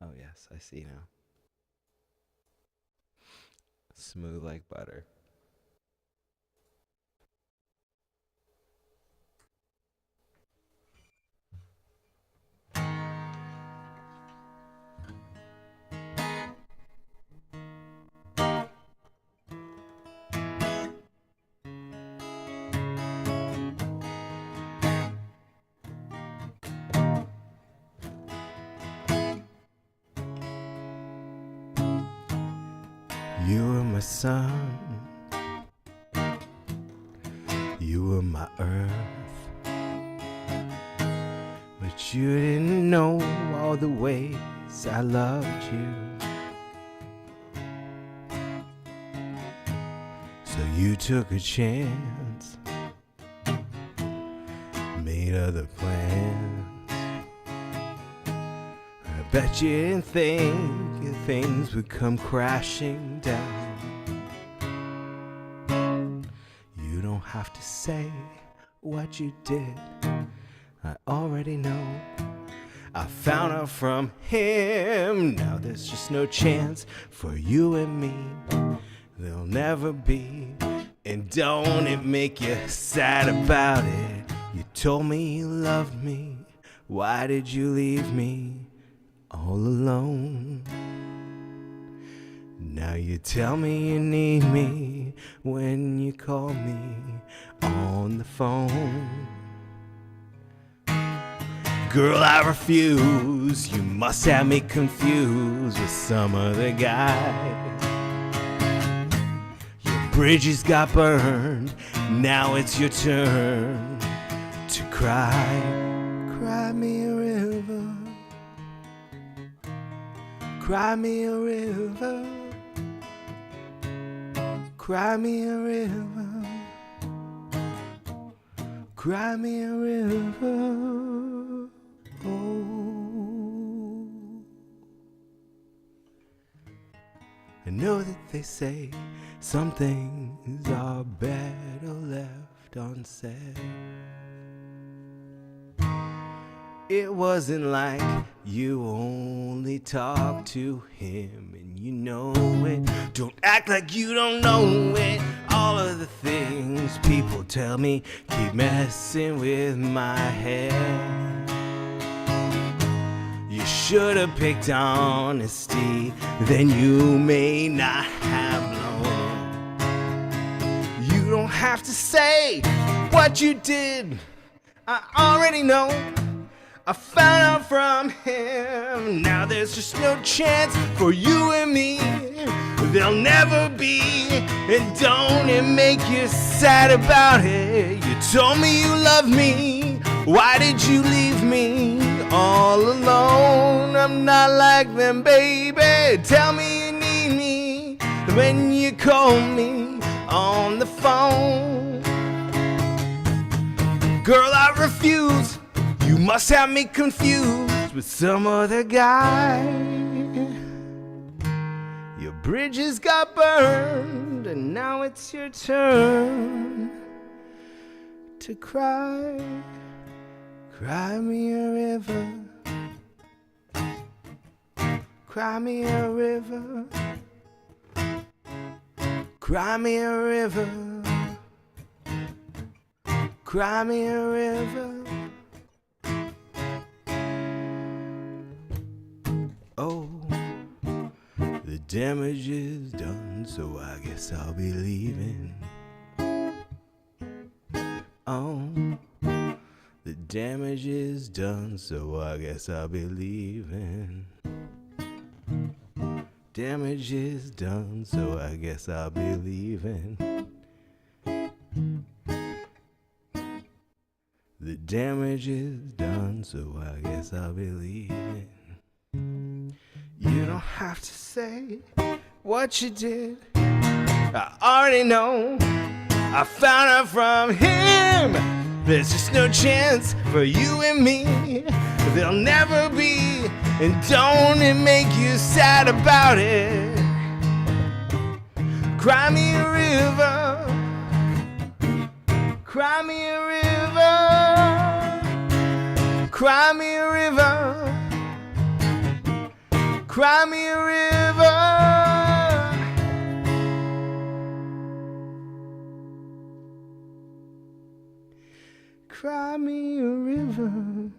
Oh, yes. I see now. Smooth like butter. You were my sun, you were my earth, but you didn't know all the ways I loved you. So you took a chance, made other plans. I bet you didn't think things would come crashing down. You don't have to say what you did, I already know. I found out from him, now there's just no chance for you and me. There'll never be, and don't it make you sad about it? You told me you loved me, why did you leave me all alone? Now you tell me you need me when you call me on the phone. Girl, I refuse, you must have me confused with some other guy. Your bridges got burned, now it's your turn to cry. Cry me a river, cry me a river, cry me a river, cry me a river. Oh, I know that they say some things are better left unsaid. It wasn't like you only talk to him and you know it. Don't act like you don't know it. All of the things people tell me keep messing with my head. You should have picked honesty, then you may not have known. You don't have to say what you did, I already know. I found out from him. Now there's just no chance for you and me. There'll never be. And don't it make you sad about it? You told me you loved me. Why did you leave me all alone? I'm not like them, baby. Tell me you need me when you call me on the phone. Girl, I refuse. You must have me confused with some other guy. Your bridges got burned, and now it's your turn to cry. Cry me a river. Cry me a river. Cry me a river. Cry me a river. Oh, the damage is done, so I guess I'll be leaving. Oh, the damage is done, so I guess I'll be leaving. Damage is done, so I guess I'll be leaving. The damage is done, so I guess I'll be leaving. You don't have to say what you did. I already know. I found out from him. There's just no chance for you and me. There'll never be. And don't it make you sad about it? Cry me a river. Cry me a river. Cry me a river. Cry me a river. Cry me a river.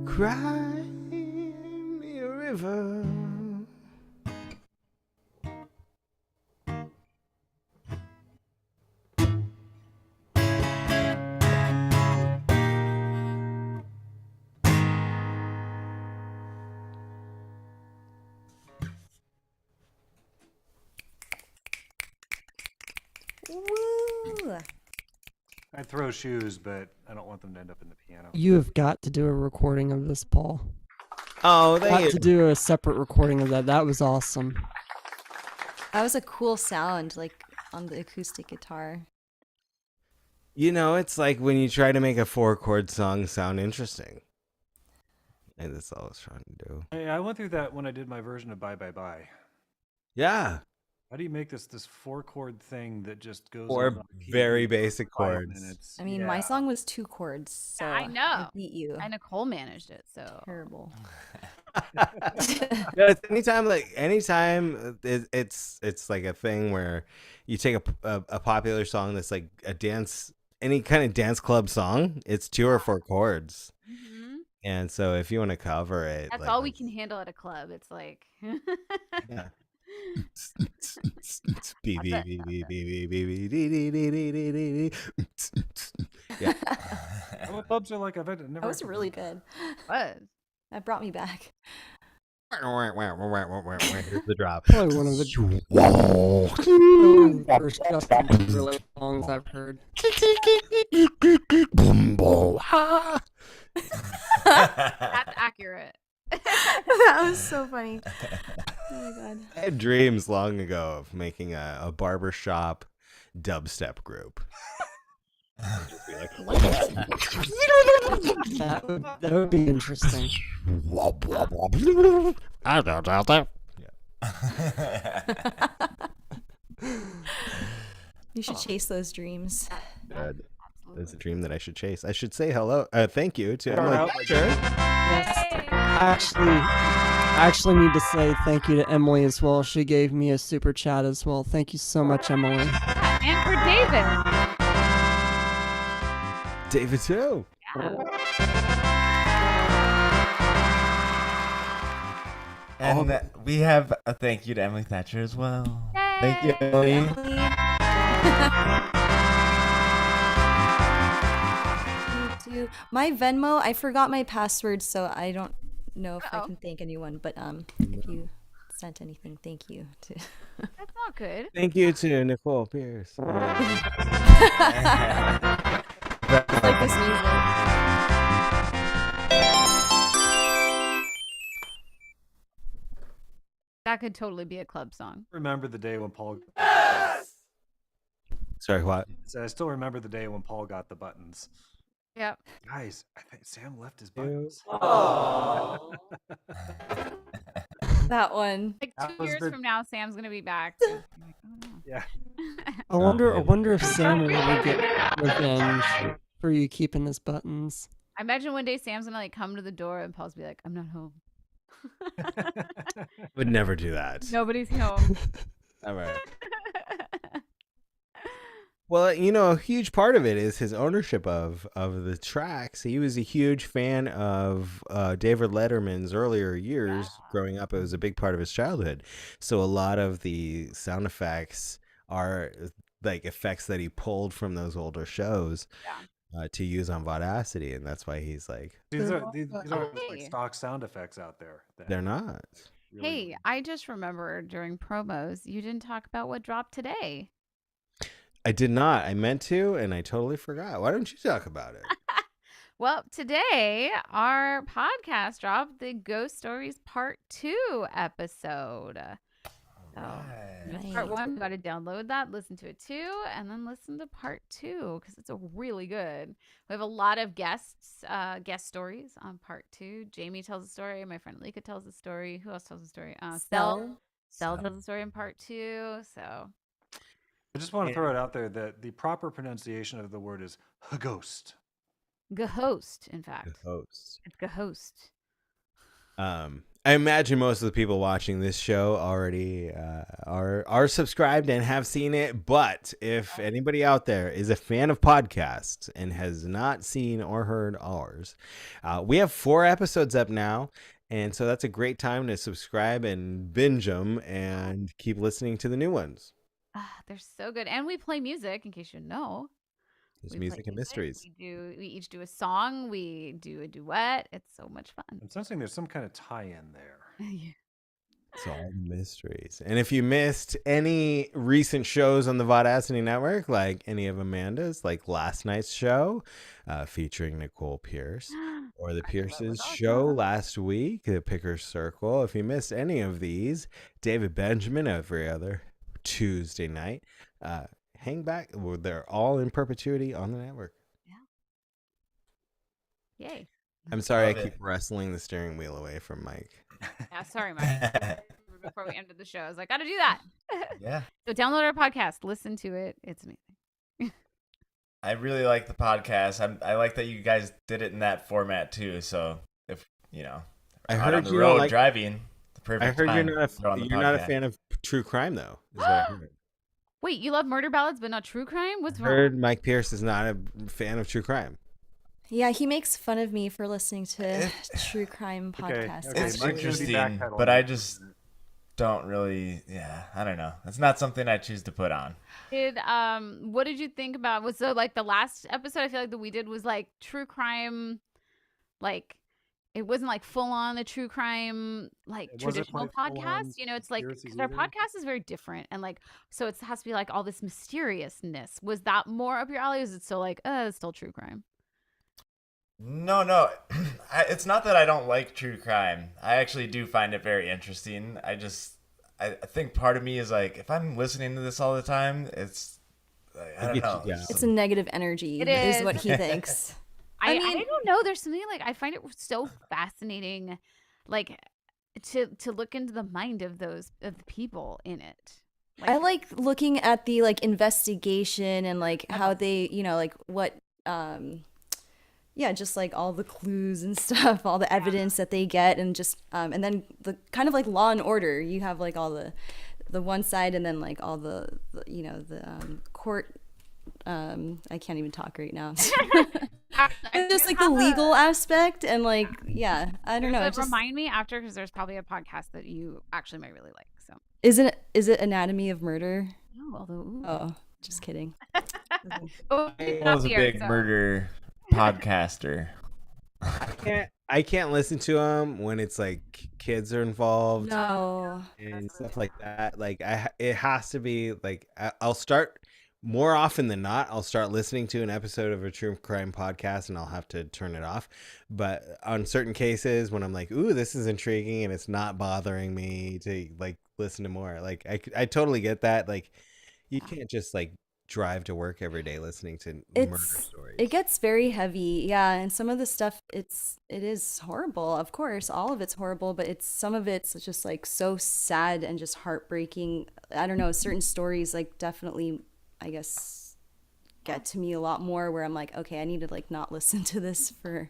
Cry me a river. Woo! I throw shoes, but I don't want them to end up in the piano. You have got to do a recording of this, Paul. Oh, Got thank to you. do a separate recording of that. That was awesome. That was a cool sound, like on the acoustic guitar. You know, it's like when you try to make a 4-chord song sound interesting. And that's all I was trying to do. I went through that when I did my version of Bye Bye Bye. Yeah. How do you make this 4-chord thing that just goes Or on repeat very for basic 5 chords. minutes? I mean, Yeah. my song was 2 chords, so I know. I beat you. And Nicole managed it, so. Terrible. No, it's anytime it's like a thing where you take a popular song that's like a dance, any kind of dance club song, it's 2 or 4 chords. Mhm. And so if you want to cover it, That's like, all we can handle at a club. It's like. Yeah. Yeah. What clubs are like? I've never. That was really good. Was. That brought me back. Here's the drop. Probably one of the first Justin Timberlake songs I've heard. That's accurate. That was so funny. Oh my god. I had dreams long ago of making a barbershop dubstep group. That would be interesting. You should chase those dreams. That's a dream that I should chase. I should say hello. Thank you to Start Emily out Fletcher. Yes. I actually need to say thank you to Emily as well. She gave me a super chat as well. Thank you so much, Emily. And for David. David too. And we have a thank you to Emily Thatcher as well. Thank you, Emily. My Venmo, I forgot my password, so I don't know if I can thank anyone. But if you sent anything, thank you. That's not good. Thank you to Nicole Pierce. Like this music. That could totally be a club song. Remember the day when Paul. Sorry, what? So I still remember the day when Paul got the buttons. Yep. Guys, I think Sam left his buttons. That one. Like That 2 was years the- from now, Sam's gonna be back. Like, oh, no. Yeah. I wonder if Sam will ever get revenge for you keeping his buttons. I imagine one day Sam's gonna like come to the door and Paul's be like, "I'm not home. Would never do that. Nobody's home." All right. Well, a huge part of it is his ownership of the tracks. He was a huge fan of David Letterman's earlier years growing up. It was a big part of his childhood. So a lot of the sound effects are like effects that he pulled from those older shows to use on Vaudacity, and that's why he's like, These aren't just like Hey. stock sound effects out there. that they're not. really- Hey, I just remembered during promos, you didn't talk about what dropped today. I did not. I meant to, and I totally forgot. Why don't you talk about it? Well, today our podcast dropped the Ghost Stories Part 2 episode. Part 1, you got to download that, listen to it too, and then listen to Part 2 because it's a really good. We have a lot of guest stories on Part 2. Jamie tells a story. My friend Lika tells a story. Who else tells a story? Cell tells a story in Part 2. So I just want to throw it out there that the proper pronunciation of the word is ghost. Gahost, in fact. Host. It's Gahost. I imagine most of the people watching this show already are subscribed and have seen it. But if anybody out there is a fan of podcasts and has not seen or heard ours, we have 4 episodes up now. And so that's a great time to subscribe and binge them and keep listening to the new ones. They're so good. And we play music, in case you know. There's We play music and mysteries. We each do a song. We do a duet. It's so much fun. I'm sensing there's some kind of tie-in there. It's all mysteries. And if you missed any recent shows on the Vaudacity Network, like any of Amanda's, like last night's show featuring Nicole Pierce, or the Pierce's show last week, the Pickers Circle. If you missed any of these, David Benjamin every other Tuesday night. Hang back. They're all in perpetuity on the network. Yay. I'm sorry Love I keep it. wrestling the steering wheel away from Mike. Yeah, sorry, Mike. Before we ended the show, I was like, gotta do that. Yeah. So download our podcast. Listen to it. It's amazing. I really like the podcast. I like that you guys did it in that format too. So if I out heard on the you road don't like. driving, the perfect I heard time you're to throw on the not a podcast. fan of true crime though. Is what I heard. Wait, you love murder ballads but not true crime? What's I heard wrong? Mike Pierce is not a fan of true crime. Yeah, he makes fun of me for listening to true crime Okay, podcasts. okay, It's Mike's gonna be interesting, backpedaling. but I just don't really. Yeah, I don't know. It's not something I choose to put on. What did you think about? Was so like the last episode? I feel like that we did was like true crime. It wasn't like full on the true crime like It wasn't traditional quite full on podcast. It's like conspiracies because our either? podcast is very different and like so it has to be like all this mysteriousness. Was that more up your alley? Or is it still like it's still true crime? No. It's not that I don't like true crime. I actually do find it very interesting. I think part of me is like, if I'm listening to this all the time, it's like, I don't know. Yeah. It's a negative energy, It is is. what he thinks. I mean- don't know. There's something like I find it so fascinating, like to look into the mind of the people in it. I like looking at the investigation and like how they, like what just like all the clues and stuff, all the evidence that they get, and just and then the kind of like Law and Order, you have like all the one side and then like all the court I can't even talk right now. I It's just do like the have a- legal aspect and like, yeah, I don't know. So It just, remind me after, because there's probably a podcast that you actually might really like. So is it Anatomy of Murder? no, although ooh. Oh, just kidding. Oh, I was a big murder podcaster. I can't listen to them when it's like kids are involved No. and stuff like that. Like it has to be like I'll start more often than not. I'll start listening to an episode of a true crime podcast and I'll have to turn it off. But on certain cases, when I'm like, "Ooh, this is intriguing," and it's not bothering me to like listen to more, like I totally get that. Like you can't just like drive to work every day listening to murder stories. It gets very heavy, yeah, and some of the stuff it is horrible. Of course, all of it's horrible, but some of it's just like so sad and just heartbreaking. I don't know, certain stories like definitely, I guess, get to me a lot more where I'm like, okay, I need to like not listen to this for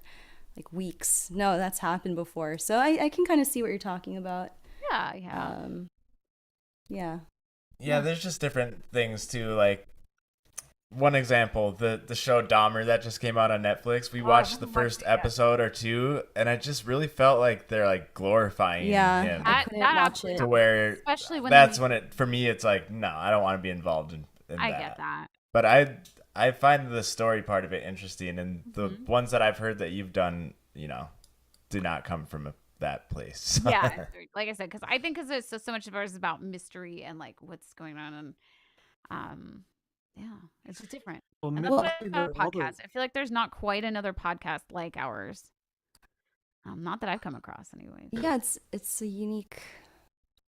like weeks. No, that's happened before, so I can kind of see what you're talking about. Yeah, yeah. Yeah, there's just different things too. Like one example, the show Dahmer that just came out on Netflix. We watched the first episode or two, and I just really felt like they're like glorifying him. I couldn't watch it. To where Especially when that's when it for me it's like, no, I don't want to be involved in I that. get that. But I find the story part of it interesting, and the ones that I've heard that you've done, do not come from that place. Yeah, like I said, because I think it's so much of ours is about mystery and like what's going on, and yeah, it's just different. Well, And that's what I about podcasts. I feel like there's not quite another podcast like ours. Not that I've come across, anyway. Yeah, it's a unique.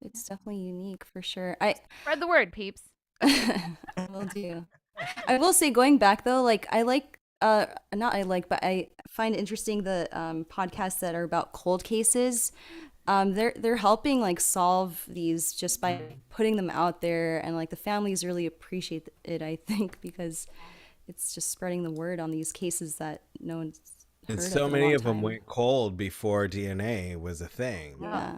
It's definitely unique for sure. Spread the word, peeps. Will do. I will say, going back though, like I like not I like, but I find interesting the podcasts that are about cold cases. They're helping like solve these just by putting them out there, and like the families really appreciate it, I think, because it's just spreading the word on these cases that no one's heard And of so in a many long of them time. went cold before DNA was a thing. Yeah.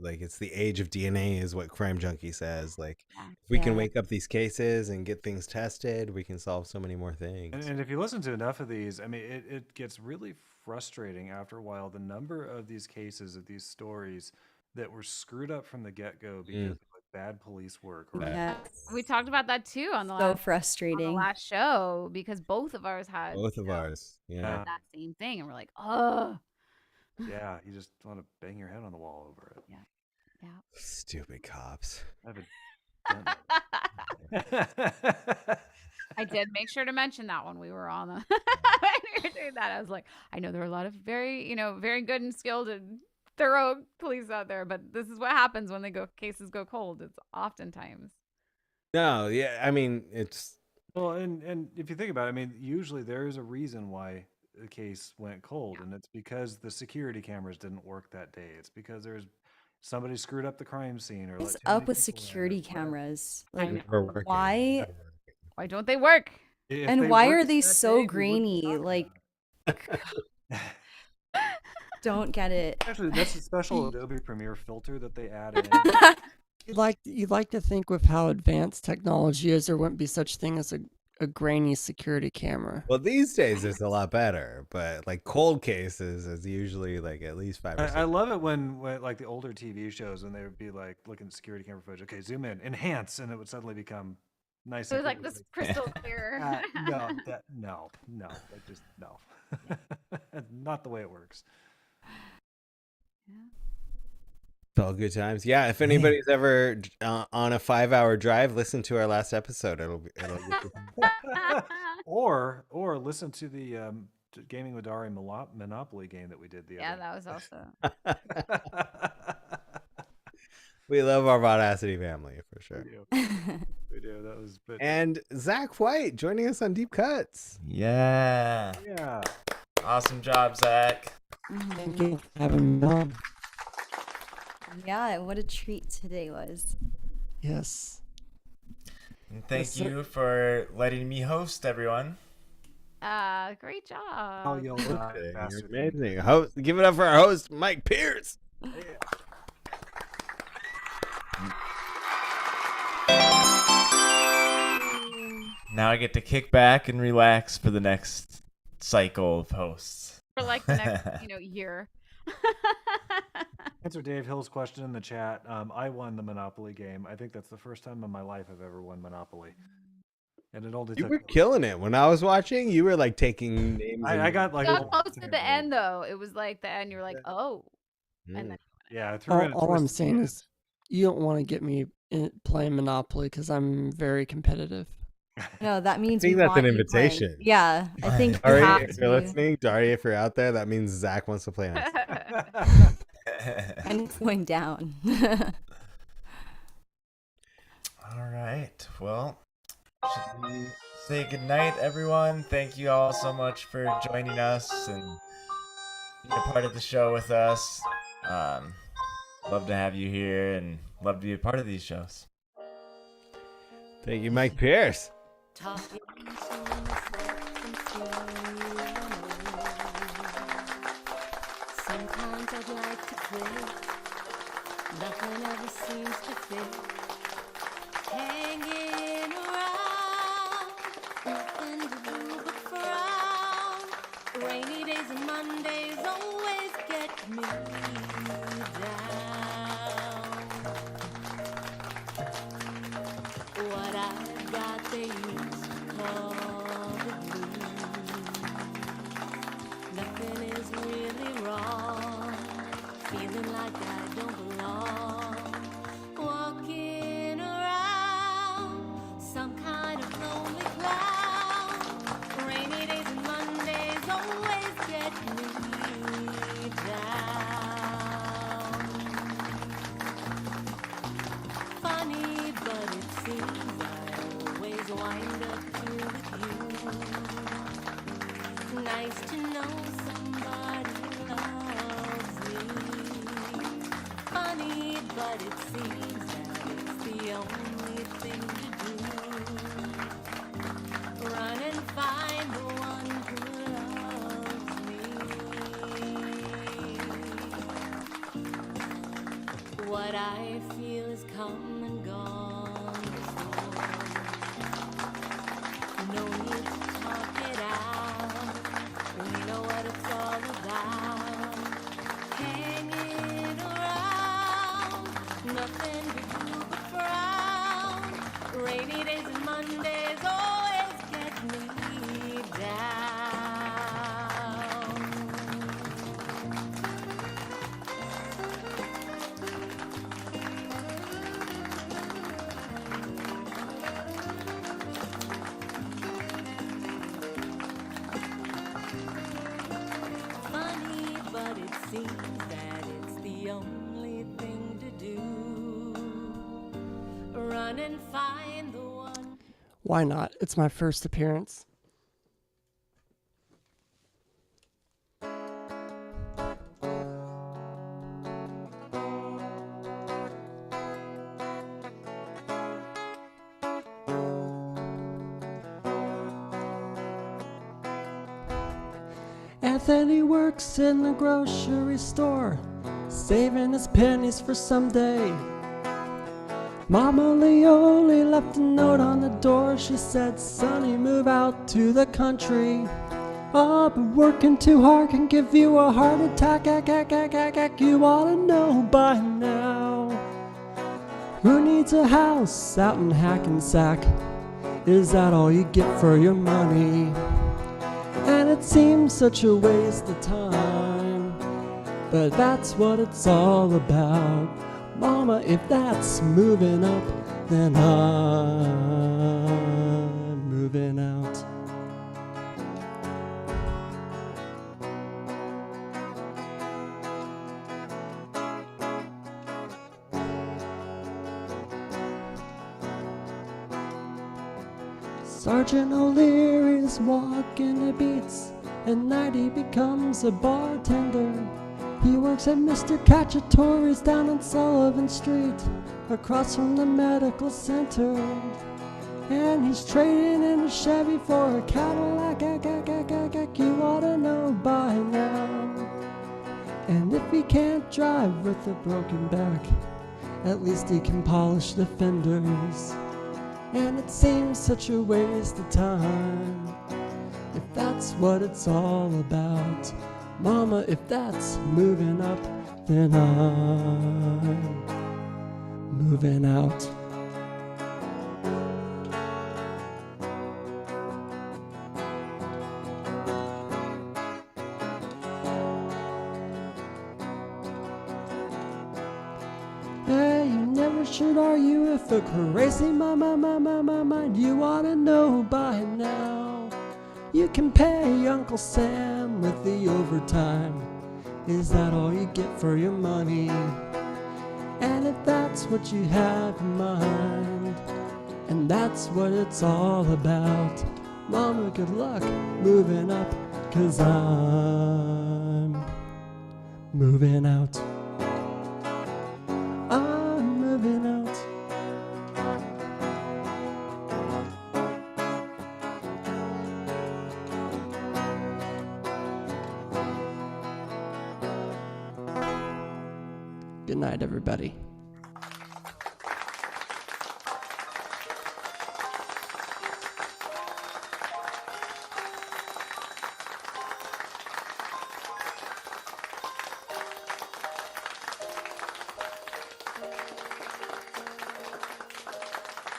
Like it's the age of DNA is what Crime Junkie says. Like if we Yeah. can wake up these cases and get things tested, we can solve so many more things. And if you listen to enough of these, I mean, it gets really frustrating after a while. The number of these cases, of these stories that were screwed up from the get-go because of like, bad police work. Or Yeah. We talked about that too on the So last frustrating. show, because both of ours had Both of ours. Yeah. that same thing, and we're like, oh, Yeah, you just want to bang your head on the wall over it. yeah. Stupid cops. I haven't done that. I did make sure to mention that when we were on the when we were doing that. I was like, I know there are a lot of very, very good and skilled and thorough police out there, but this is what happens when cases go cold. It's oftentimes. No, yeah, I mean it's Well, and if you think about it, I mean, usually there is a reason why the case went cold, and it's because the security cameras didn't work that day. It's because somebody screwed up the crime scene, or What's like too many up with people there, security whatever. cameras? I Like, know. working. why? Why don't they work? If And they why worked are they that so day, we wouldn't grainy? talk Like, about it. don't get it. Actually, that's a special Adobe Premiere filter that they add in. You'd like to think with how advanced technology is, there wouldn't be such thing as a grainy security camera. Well, these days it's a lot better, but like cold cases is usually like at least 5%. I love it when like the older TV shows, when they would be like looking at security camera footage. Okay, zoom in, enhance, and it would suddenly become nice. So it was and like clear. this crystal clear. No, that just no. Not the way it works. It's all good times. Yeah, if anybody's ever on a 5-hour drive, listen to our last episode. It'll get you. Or listen to the Gaming with Dari Monopoly game that we did the Yeah, other. that was also. We love our Vaudacity family for sure. We do. That was. But And Zach White joining us on Deep Cuts. Yeah. yeah. Awesome job, Zach. Thank you for having me on. Yeah, what a treat today was. Yes. And thank Yes, sir. you for letting me host, everyone. Great job. Oh, you'll You're bastard. amazing. Host, give it up for our host, Mike Pierce. Now I get to kick back and relax for the next cycle of hosts. For like the next, year. Answer Dave Hill's question in the chat. I won the Monopoly game. I think that's the first time in my life I've ever won Monopoly. And it only You took were killing it when I was watching. You were like taking names. I got like Got close to the end though. It was like the end. You're like, oh, and then yeah. I threw in a All I'm twisted saying hand. is, you don't want to get me playing Monopoly because I'm very competitive. No, that means I think we that's an want you playing. invitation. Yeah, I think you Dari, have if you're to. listening, Dari, if you're out there, that means Zach wants to play on. And it's going down. All right. Well, should we say goodnight, everyone? Thank you all so much for joining us and being a part of the show with us. Love to have you here and love to be a part of these shows. Thank you, Mike Pierce. Talking to myself and feeling sometimes I'd like to quit. Nothing ever seems to fit. Hanging around, nothing to do but frown. Rainy days and Mondays always get me down. What I've got they used to call the blues. Nothing is really wrong. Feeling like I don't belong. Walking around some kind of lonely cloud. Rainy days and Mondays always get me down. Funny, but it seems I always wind up here with you. Nice to know somebody loves me. Funny, but it seems that it's the only thing to do. Run and find the one who loves me. What I feel is come and gone before. No need to talk it out. We know what it's all about. Hanging around, nothing to do but frown. Rainy days and Mondays always get me down. Funny, but it seems that it's the only thing to do. Run and find the one. Why not? It's my first appearance. Anthony works in the grocery store, saving his pennies for someday. Mama Leoli left a note on the door. She said, "Sonny, move out to the country. Oh, but working too hard can give you a heart attack. You ought to know by now. Who needs a house out in Hackensack? Is that all you get for your money? And it seems such a waste of time, but that's what it's all about. Mama, if that's moving up, then I'm moving out." Sergeant O'Leary's walking the beats. At night he becomes a bartender. He works at Mr. Cacciatore's down on Sullivan Street, across from the medical center. And he's trading in a Chevy for a Cadillac. You ought to know by now. And if he can't drive with a broken back, at least he can polish the fenders. and it seems such a waste of time. If that's what it's all about, Mama, if that's moving up, then I'm moving out. Hey, you never should argue if a crazy mind you ought to know by now. You can pay Uncle Sam with the overtime. Is that all you get for your money? And if that's what you have in mind, and that's what it's all about, Mama, good luck moving up, 'cause I'm moving out. I'm moving out. Good night, everybody.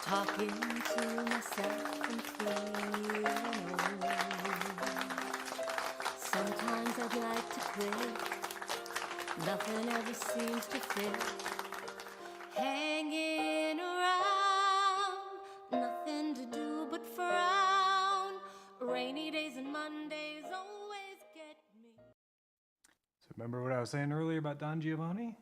Talking to myself and feeling old. Sometimes I'd like to quit. Nothing ever seems to fit. Hanging around, nothing to do but frown. Rainy days and Mondays always get me. So remember what I was saying earlier about Don Giovanni?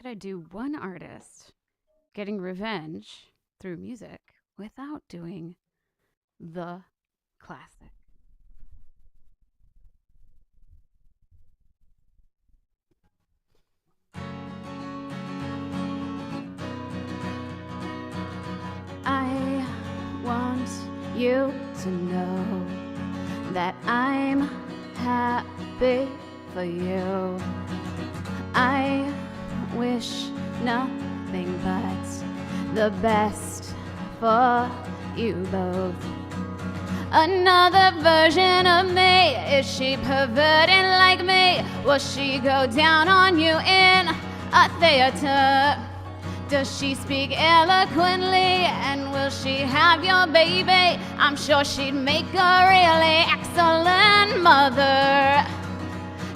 I do one artist getting revenge through music without doing the classic? I want you to know that I'm happy for you. I wish nothing but the best for you both. Another version of me, is she perverted like me? Will she go down on you in a theater? Does she speak eloquently, and will she have your baby? I'm sure she'd make a really excellent mother.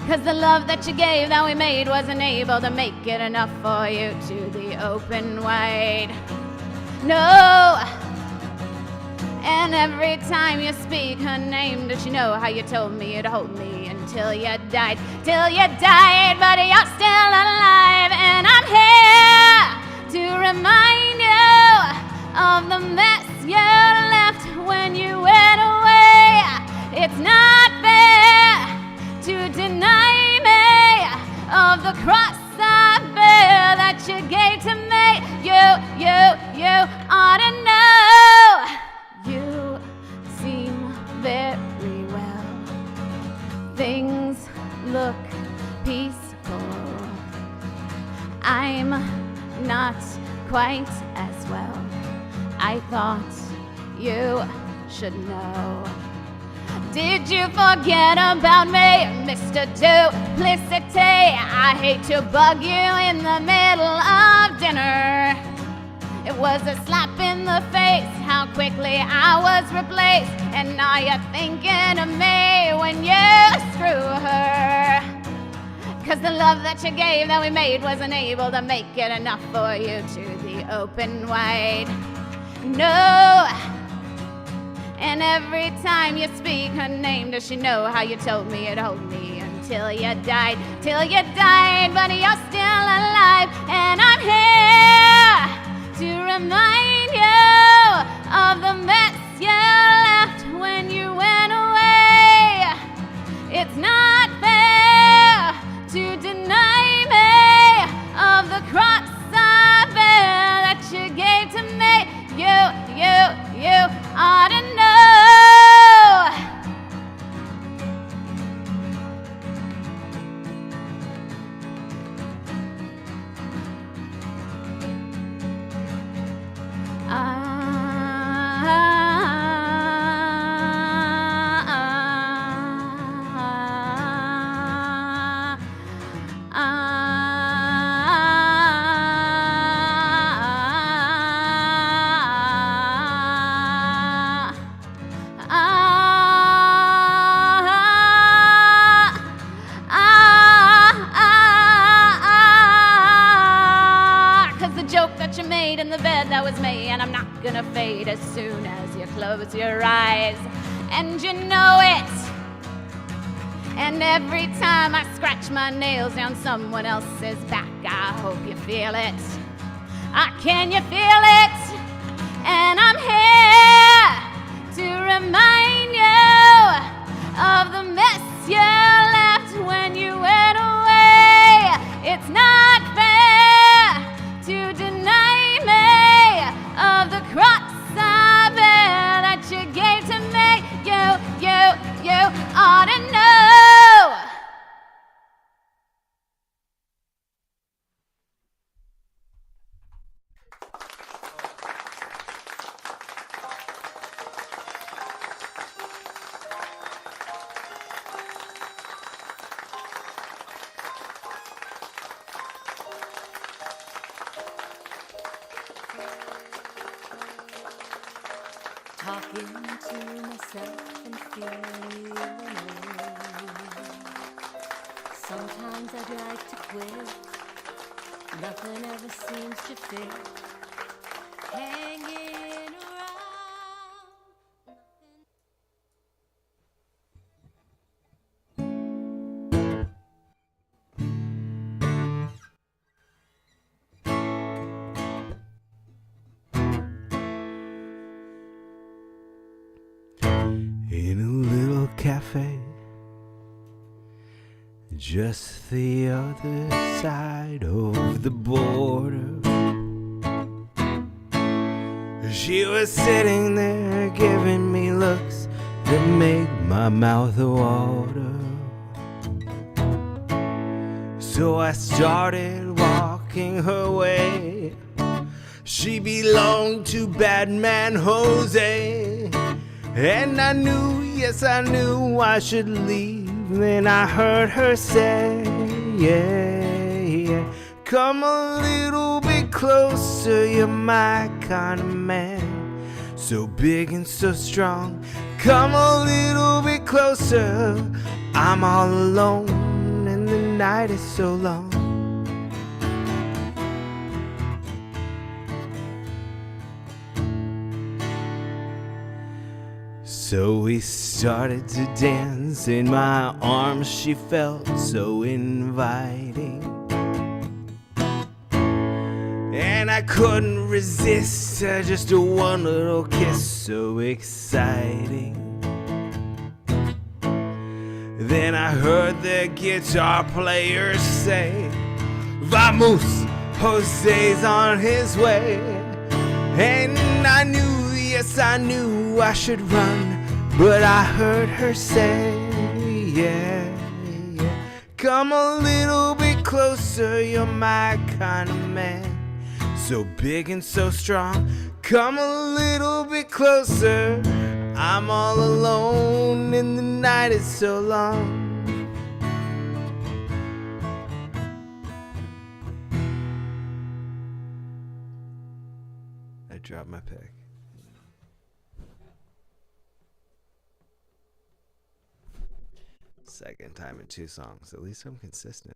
'Cause the love that you gave that we made wasn't able to make it enough for you to be open wide. No. And every time you speak her name, does she know how you told me you'd hold me until you died? Till you died, but you're still alive, and I'm here to remind you of the mess you left when you went away. It's not fair to deny me of the cross I bear that you gave to me. You ought to know. You seem very well. Things look peaceful. I'm not quite as well. I thought you should know. Did you forget about me, Mr. Duplicity? I hate to bug you in the middle of dinner. It was a slap in the face, how quickly I was replaced. And now you're thinking of me when you screw her. 'Cause the love that you gave that we made wasn't able to make it enough for you to be open wide. No. And every time you speak her name, does she know how you told me you'd hold me until you died? Till you died, but you're still alive, and I'm here to remind you of the mess you left when you went away. It's not fair to deny me of the cross I bear that you gave to me. You ought to know. In the bed that was me, and I'm not gonna fade as soon as you close your eyes, and you know it. And every time I scratch my nails down someone else's back, I hope you feel it. Can you feel it? And I'm here to remind you of the mess you left when you went away. It's not fair to deny of the cross I bear that you gave to me. You ought to know. Talking to myself and feeling old. Sometimes I'd like to quit. Nothing ever seems to fit. Hanging around. cafe, just the other side of the border. She was sitting there giving me looks that make my mouth water. So I started walking her way. She belonged to Badman Jose. And I knew, yes I knew I should leave. Then I heard her say, yeah, come a little bit closer, you're my kind of man. So big and so strong, come a little bit closer. I'm all alone and the night is so long. So we started to dance. In my arms she felt so inviting, and I couldn't resist just a one little kiss, so exciting. Then I heard the guitar player say, Vamos, Jose's on his way. And I knew, yes I knew I should run, but I heard her say, yeah, come a little bit closer, you're my kind of man. So big and so strong, come a little bit closer. I'm all alone and the night is so long. I dropped my pick. Second time in 2 songs. At least I'm consistent.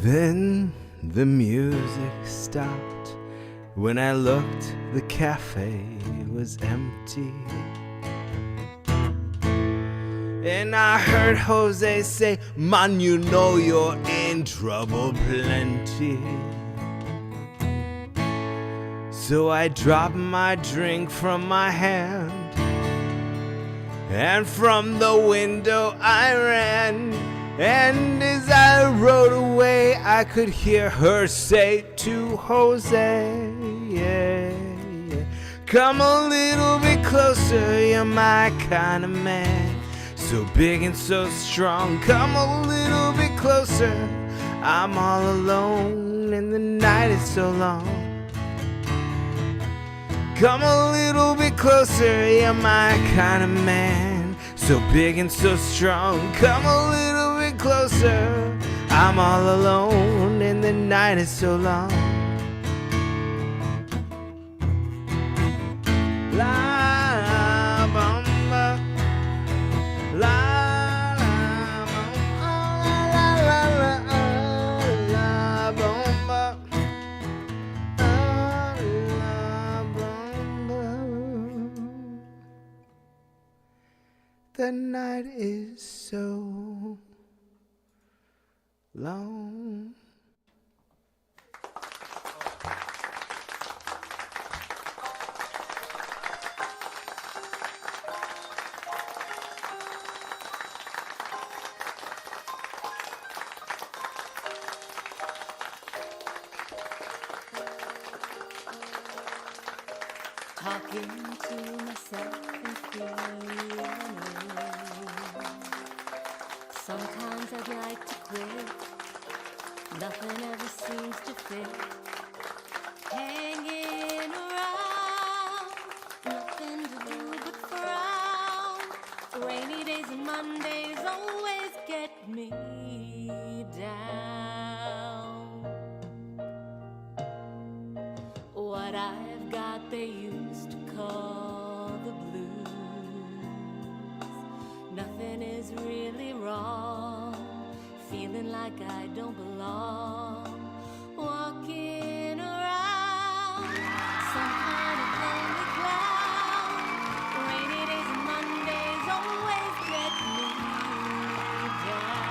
Then the music stopped. When I looked, the cafe was empty. And I heard Jose say, man, you know you're in trouble plenty. So I dropped my drink from my hand, and from the window I ran. And as I rode away, I could hear her say to Jose, yeah, come a little bit closer, you're my kind of man. So big and so strong, come a little bit closer. I'm all alone and the night is so long. Come a little bit closer, you're my kind of man. So big and so strong, come a little bit closer. I'm all alone and the night is so long. La bamba, la la bamba, la bamba, la bamba. The night is so long. Talking to myself and feeling alone. Sometimes I'd like to quit. Nothing ever seems to fit. Hanging around, nothing to do but frown. Rainy days and Mondays always get me down. What I've got they used to call the blues. Nothing is really wrong. feeling like I don't belong. Walking around some kind of lonely cloud. Rainy days and Mondays always get me down.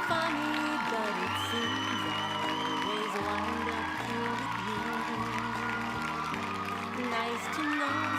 Funny, but it seems I always wind up here with you. Nice to know